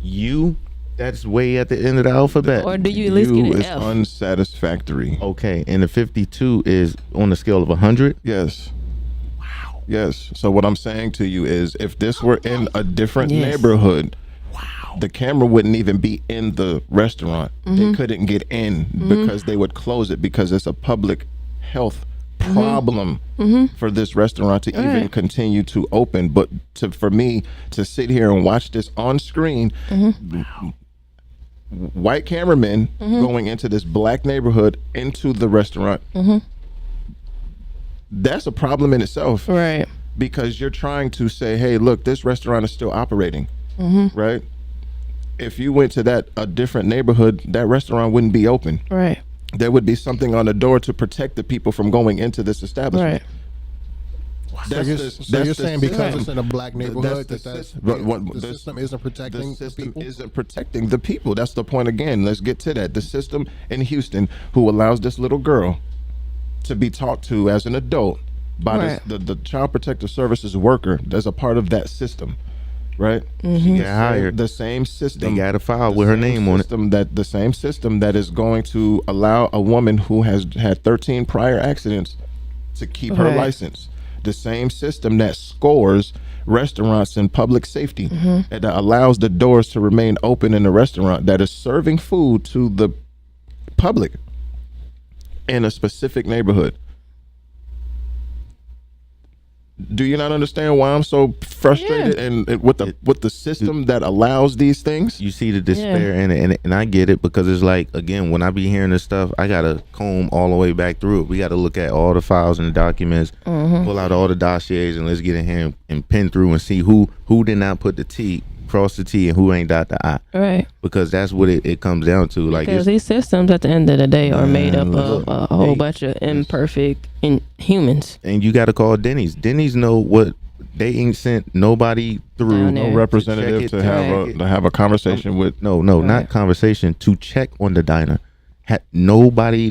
U, that's way at the end of the alphabet. Or do you at least U get an is F? unsatisfactory. Okay, and the 52 is on the scale of 100. Yes. Wow. Yes. So what I'm saying to you is, if this were in a different Yes. neighborhood, the camera wouldn't even be in the restaurant. They couldn't get in because they would close it because it's a public health problem for this restaurant to even Right. continue to open. But for me to sit here and watch this on screen, white cameramen going into this black neighborhood into the restaurant, that's a problem in itself. Right. Because you're trying to say, hey, look, this restaurant is still operating, right? If you went to a different neighborhood, that restaurant wouldn't be open. Right. There would be something on the door to protect the people from going into this establishment. Right. So you're saying because system. it's in a black neighborhood That's the the system isn't protecting the system people? isn't protecting the people. That's the point again. Let's get to that. The system in Houston who allows this little girl to be talked to as an adult by Right. the Child Protective Services worker as a part of that system, right? She got hired. The same system. They got a file with her name on it. The same system that is going to allow a woman who has had 13 prior accidents to keep her Right. license. The same system that scores restaurants and public safety and that allows the doors to remain open in the restaurant that is serving food to the public in a specific neighborhood. Do you not understand why I'm so frustrated and with the system that allows these things? You see the despair in it, and I get it because it's like, again, when I be hearing this stuff, I gotta comb all the way back through it. We got to look at all the files and the documents, pull out all the dossiers, and let's get in here and pin through and see who did not put the T, cross the T, and who ain't dot the I. Right. Because that's what it comes down to. Like, Because these systems at the end of the day are made up of a whole bunch of imperfect humans. and you got to call Denny's. Denny's know what they ain't sent nobody through, Down No there. representative to have a conversation with. No, not conversation, to check on the diner. Nobody.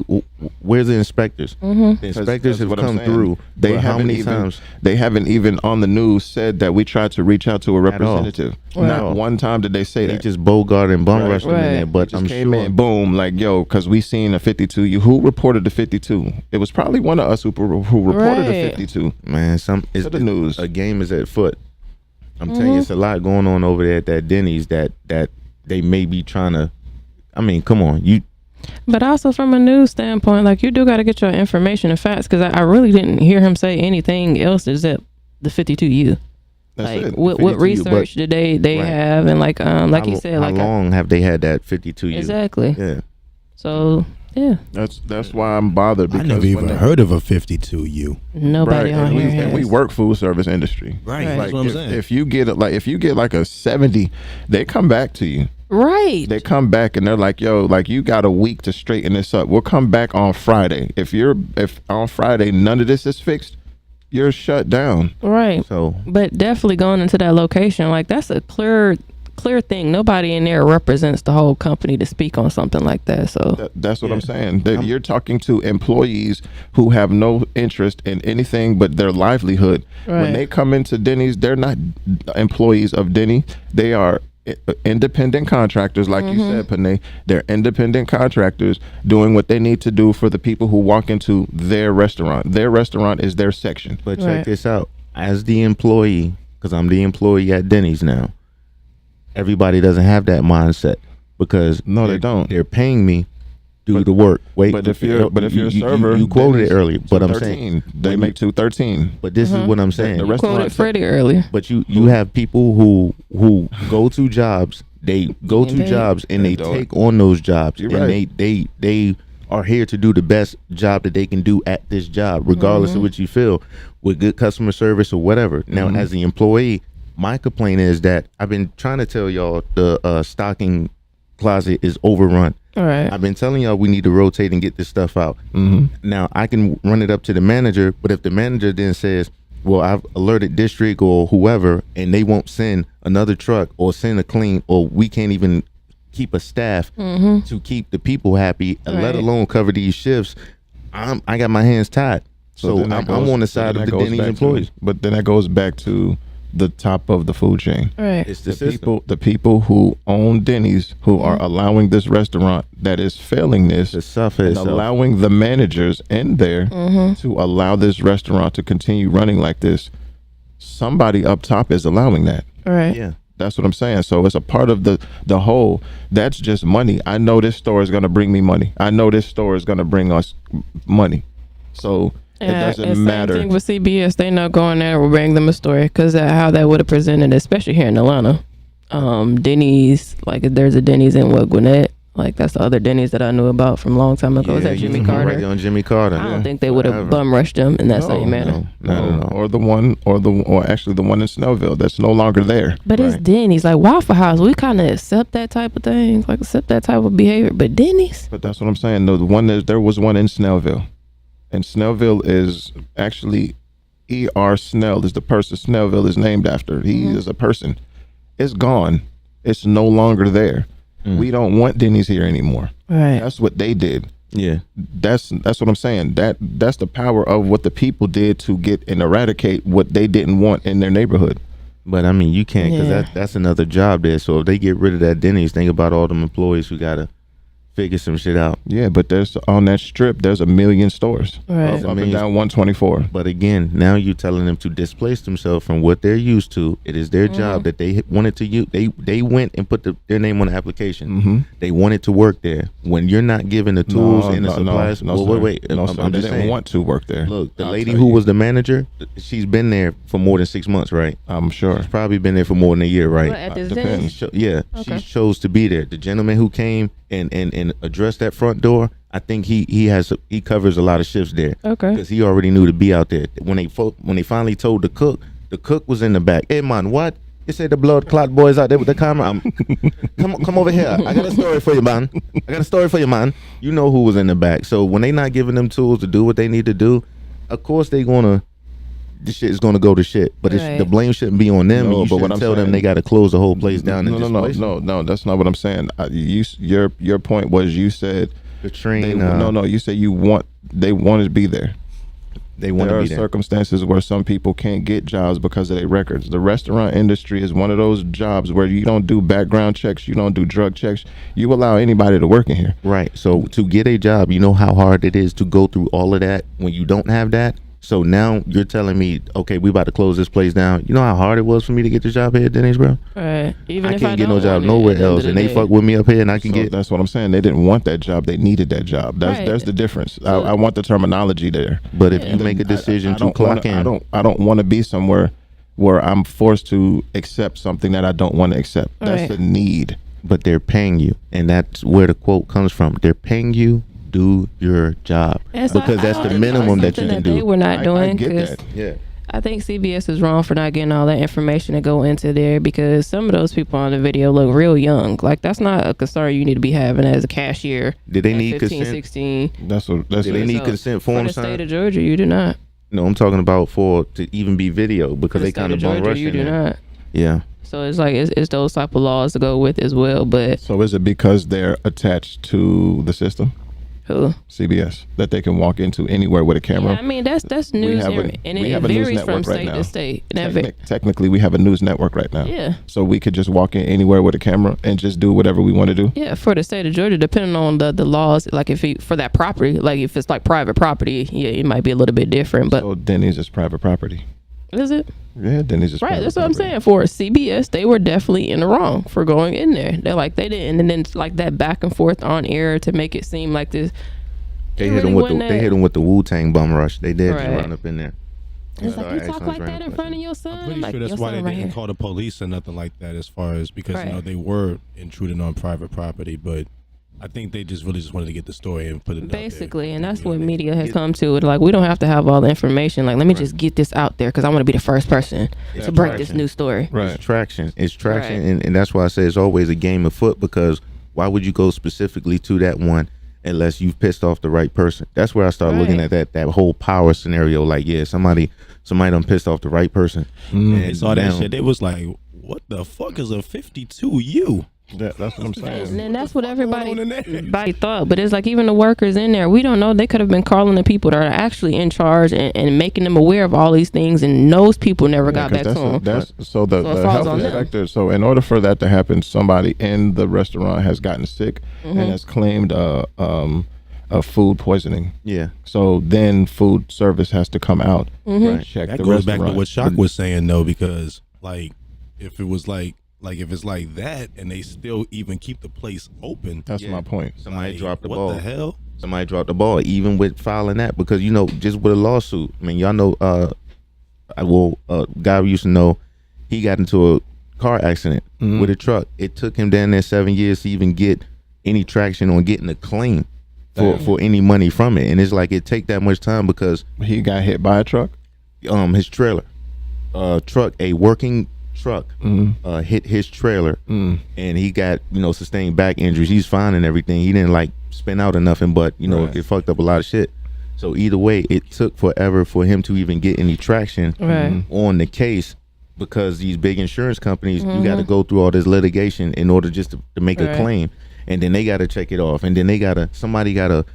Where's the inspectors? The inspectors have what I'm come saying. through. They How haven't many even, times? They haven't even on the news said that we tried to reach out to a representative. Not one time did they say They that. just bogart and bum rushed them in Right. there. But Just I'm came sure. in, boom, like, yo, because we seen a 52. Who reported the 52? It was probably one of us who reported the Right. 52 Man, to the news. A game is at foot. I'm telling you, it's a lot going on over there at that Denny's that they may be trying to. I mean, come on, you. But also from a news standpoint, like you do got to get your information and facts because I really didn't hear him say anything else except the 52U. That's Like it. what 52U, research did they Right. have and like he said how like long have they had that 52U? exactly. Yeah. So yeah, That's why I'm bothered. I Because never even when they- heard of a 52U. nobody on and here we, and we has. work food service industry. Right. Right. That's what I'm if, saying. if you get like a 70, they come back to you. Right. They come back and they're like, yo, like you got a week to straighten this up. We'll come back on Friday. If on Friday none of this is fixed, you're shut down. Right. So, But definitely going into that location, like that's a clear thing. Nobody in there represents the whole company to speak on something like that. So That's what I'm saying. That you're talking to employees who have no interest in anything but their livelihood. Right. When they come into Denny's, they're not employees of Denny. They are independent contractors, like you Mm-hmm. said, Panay. They're independent contractors doing what they need to do for the people who walk into their restaurant. Their restaurant is their section. But check this out. As the employee, because I'm the employee at Denny's now, everybody doesn't have that mindset because they don't. They're paying me do the work. Wait, but if you're a server, you quoted it Denny's earlier. But I'm 213. saying They make 213. But this is what I'm saying. The You quoted restaurant Freddie earlier. But you have people who go to jobs. They go to paid. jobs and they do it. take on those jobs, You're and right. they are here to do the best job that they can do at this job, regardless of what you feel, with good customer service or whatever. Now, as the employee, my complaint is that I've been trying to tell y'all the stocking closet is overrun. All right. I've been telling y'all we need to rotate and get this stuff out. Now I can run it up to the manager, but if the manager then says, well, I've alerted district or whoever, and they won't send another truck or send a clean, or we can't even keep a staff to keep the people happy, let Right. alone cover these shifts, I got my hands tied. So then I'm that goes- on the so side then of that the goes Denny's back employees. but then that goes back to the top of the food chain. Right. It's the The people who own Denny's, who are allowing this restaurant that is failing this, and allowing the managers in there to allow this restaurant to continue running like this. Somebody up top is allowing that. All right. Yeah. That's what I'm saying. So it's a part of the whole. That's just money. I know this store is going to bring me money. I know this store is going to bring us money. So it doesn't and matter. Same thing with CBS. They not going there or bring them a story because how that would have presented, especially here in Atlanta. Denny's, like there's a Denny's in Gwinnett. Like that's the other Denny's that I knew about from a long time ago. Is that Jimmy Carter? Right on Jimmy Carter. I don't think they would have bum rushed them in that same manner. No. Or actually the one in Snellville that's no longer there. But it's Denny's, like Waffle House. We kind of accept that type of thing, like accept that type of behavior. But Denny's, But that's what I'm saying. No, there was one in Snellville, and Snellville is actually E.R. Snell is the person Snellville is named after. He is a person. It's gone. It's no longer there. We don't want Denny's here anymore. Right. That's what they did. Yeah. That's what I'm saying. That's the power of what the people did to get and eradicate what they didn't want in their neighborhood. But I mean, you can't, because that's another job there. So if they get rid of that Denny's, think about all them employees who gotta figure some shit out. Yeah, but there's on that strip, there's 1 million stores Right. up and down 124. But again, now you're telling them to displace themselves from what they're used to. It is their job that they wanted to use. They went and put their name on the application. They wanted to work there. When you're not given the tools and the supplies, wait. No, I'm sir, they just didn't saying. want to work there. Look, the I'll lady tell who you. was the manager, she's been there for more than 6 months, right? I'm sure. She's probably been there for more than a year, right? What, at this Depends. Denny's? She chose to be there. The gentleman who came and addressed that front door, I think he covers a lot of shifts there. Okay. Because he already knew to be out there. When they finally told the cook was in the back. Hey man, what? You say the blood clot boys out there with the camera? Come over here. I got a story for you, man. You know who was in the back. So when they not giving them tools to do what they need to do, of course this shit is gonna go to shit. But Right. the blame shouldn't be on them. No, and you but what shouldn't I'm tell them saying- they got to close the whole place down. and displace them. No, that's not what I'm saying. Your point was you said The train. you said they want to be there. They want There to are be there. circumstances where some people can't get jobs because of their records. The restaurant industry is one of those jobs where you don't do background checks, you don't do drug checks. You allow anybody to work in here. Right. So to get a job, you know how hard it is to go through all of that when you don't have that. So now you're telling me, okay, we about to close this place down. You know how hard it was for me to get the job here at Denny's, bro? Right. Even I if can't get no don't job want it nowhere at the end else, of and the they day. fuck with me up here, and I can So get. that's what I'm saying. They didn't want that job. They needed that job. Right. That's the difference. I want the terminology there. But if you make a decision to clock in, I don't want to be somewhere where I'm forced to accept something that I don't want to accept. That's Right. a need. but they're paying you, and that's where the quote comes from. They're paying you. Do your job, And so because I that's don't the think minimum that's that you something can They do. were not I doing get 'cause that. Yeah. I think CBS is wrong for not getting all that information to go into there because some of those people on the video look real young. Like that's not a concern you need to be having as a cashier. Did they at need 15, consent? 16. That's Do they need consent For forms the state signed? of Georgia, you do not. No, I'm talking about to even be video, because For the they state kind of of bum Georgia, rush you in do there. not. Yeah. So it's like it's those type of laws to go with as well. But So is it because they're attached to the system? Who? CBS, that they can walk into anywhere with a camera. Yeah, I mean that's news, and it varies from state to state. Technically, we have a news network right now. Yeah. So we could just walk in anywhere with a camera and just do whatever we want to do. Yeah, for the state of Georgia, depending on the laws, like for that property, like if it's like private property, yeah, it might be a little bit different. But so Denny's is private property. Is it? Yeah, Denny's is right. That's what I'm saying. For CBS, they were definitely in the wrong for going in there. They're like they didn't, and then like that back and forth on air to make it seem like this. They hit him with the Wu-Tang bum rush. They did just run up in there. It's like you talk like that in front of your son. I'm pretty like, sure that's why they didn't call the police or nothing like that. As far as because they were intruding on private property, but I think they just wanted to get the story and put it basically, and that's what media has come to. Like we don't have to have all the information. Like let me just get this out there because I want to be the first person to break this new story. Right, it's traction, and that's why I say it's always a game of foot. Because why would you go specifically to that one unless you've pissed off the right person? That's where I start looking at that whole power scenario. Like, yeah, somebody done pissed off the right person. And they saw that shit. It was like, what the fuck is a 52U? That's what I'm saying. And that's what everybody thought. But it's like even the workers in there, we don't know. They could have been calling the people that are actually in charge and making them aware of all these things. And those people never got back to them. So the health inspector. So in order for that to happen, somebody in the restaurant has gotten sick and has claimed a food poisoning. Yeah. So then food service has to come out and check That the goes back restaurant. to what Shock was saying though, because like if it was like if it's like that and they still even keep the place open. That's my point. Somebody dropped the what ball. the hell? Somebody dropped the ball, even with filing that, because just with a lawsuit. I mean, y'all know. Guy we used to know, he got into a car accident with a truck. It took him down there 7 years to even get any traction on getting a claim for any money from it. And it's like it take that much time because he got hit by a truck. His trailer, a working truck hit his trailer, and he got sustained back injuries. He's fine and everything. He didn't like spin out or nothing, but it fucked up a lot of shit. So either way, it took forever for him to even get any traction on the case, because these big insurance companies, you got to go through all this litigation in order just to make a claim, and then they got to check it off, and then somebody gotta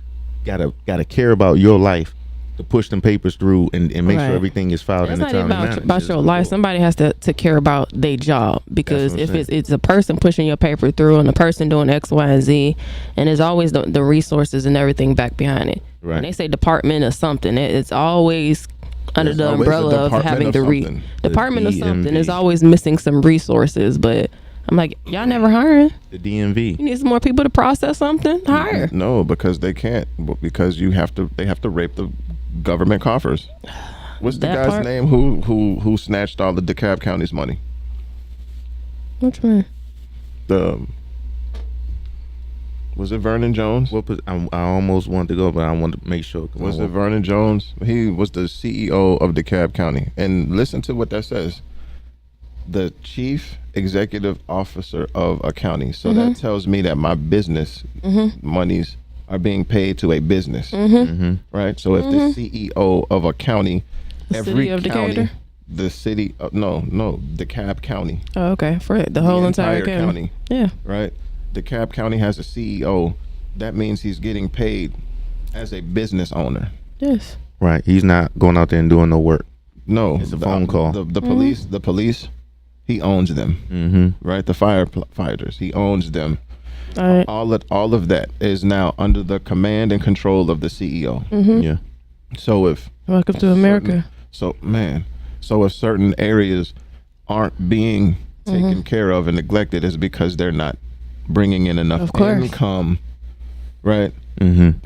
care about your life to push them papers through and make sure everything is filed in the time. It's not about your life. Somebody has to care about their job, because if it's a person pushing your paper through and a person doing X, Y, and Z, and there's always the resources and everything back behind it. Right. When they say department or something, it's always under the umbrella of having the department of something. Is always missing some resources, but I'm like, y'all never hiring? The DMV. You need some more people to process something? Hire. No, because they can't. Because they have to rape the government coffers. What's the guy's name who snatched all the DeKalb County's money? Which one? Was it Vernon Jones? I almost wanted to go, but I wanted to make sure. Was it Vernon Jones? He was the CEO of DeKalb County. And listen to what that says. The chief executive officer of a county. So that tells me that my business monies are being paid to a business, right? So if the CEO of a county, every county, the city, DeKalb County. Oh, okay, for the whole entire county. Yeah, right. DeKalb County has a CEO. That means he's getting paid as a business owner. Yes. Right. He's not going out there and doing no work. No, it's a phone call. The police, he owns them. Right. The firefighters, he owns them. All of that is now under the command and control of the CEO. Yeah. So if welcome to America. So if certain areas aren't being taken care of and neglected, is because they're not bringing in enough income, right?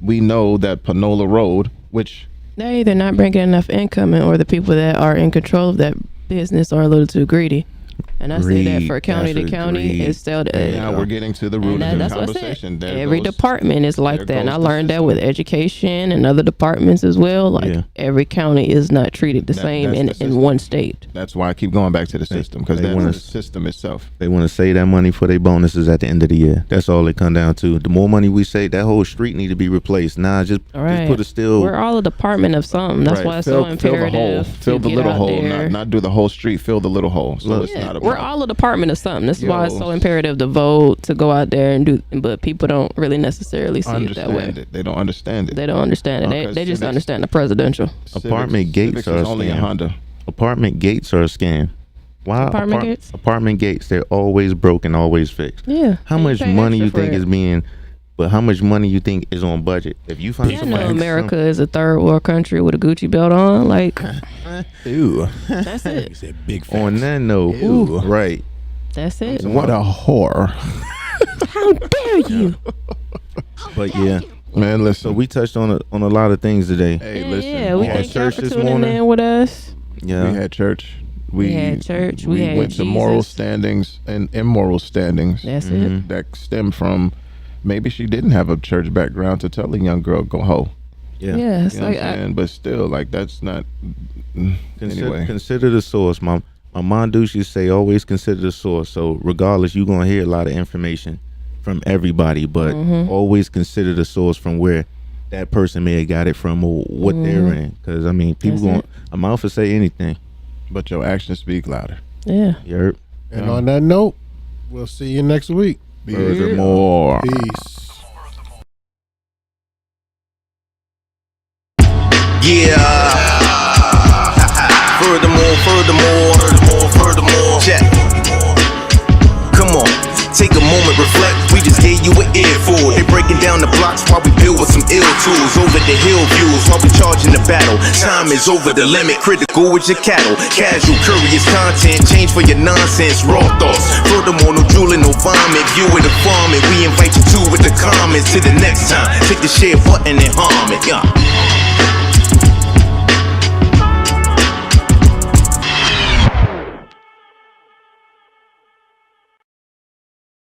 We know that Panola Road, which they're either not bringing enough income, or the people that are in control of that business are a little too greedy. And I say that for county to county, it's still now we're getting to the root of the conversation. Every department is like that, and I learned that with education and other departments as well. Like every county is not treated the same in one state. That's why I keep going back to the system, because that's the system itself. They want to save that money for their bonuses at the end of the year. That's all it come down to. The more money we save, that whole street need to be replaced. Just put a still. We're all a department of something. That's why it's so imperative. Fill the little hole, not do the whole street. Fill the little hole. So it's not a We're all a department of something. This is why it's so imperative to vote, to go out there and do. But people don't really necessarily see it that way. They don't understand it. They don't understand it. They just understand the presidential. Apartment gates are a only a scam. Honda. Apartment gates are a scam. Why Apartment gates? Apartment gates, they're always broken, always fixed. Yeah. How and much pay money extra you think for it. is being? But how much money you think is on budget? If you find Yeah, I somebody, know America is a third world country with a Gucci belt on. Like, Ew. that's it. He said big facts. On that note, right? That's it. What a whore. How dare you? But yeah, man, listen. So we touched on a lot of things today. Hey, listen. Yeah, we had thank y'all church for this tuning morning. in with us. Yeah, We had church. We had church. We had went to moral Jesus. standings and immoral standings. That's it. That stem from maybe she didn't have a church background to tell a young girl go hoe. Yeah, it's You know like what I'm saying? But still, like that's not. Anyway, Consider the source. My mom used to say, always consider the source. So regardless, you're gonna hear a lot of information from everybody, but always consider the source from where that person may have got it from or what they're in. Because I mean, people That's going a mouth will say anything, but your actions speak louder. Yeah. Yerp. And on that note, we'll see you next week. Furthermore. Peace. Yeah. Furthermore. Check. Come on. Take a moment, reflect. We just gave you an earful. They breaking down the blocks while we build with some ill tools. Over the hill views while we charging the battle. Time is over the limit. Critical with your cattle. Casual, curious content. Change for your nonsense. Raw thoughts. Furthermore, no drooling, no vomit. View it, farm it. We invite you to with the comments. Till the next time. Click the share button and harm it. Yeah.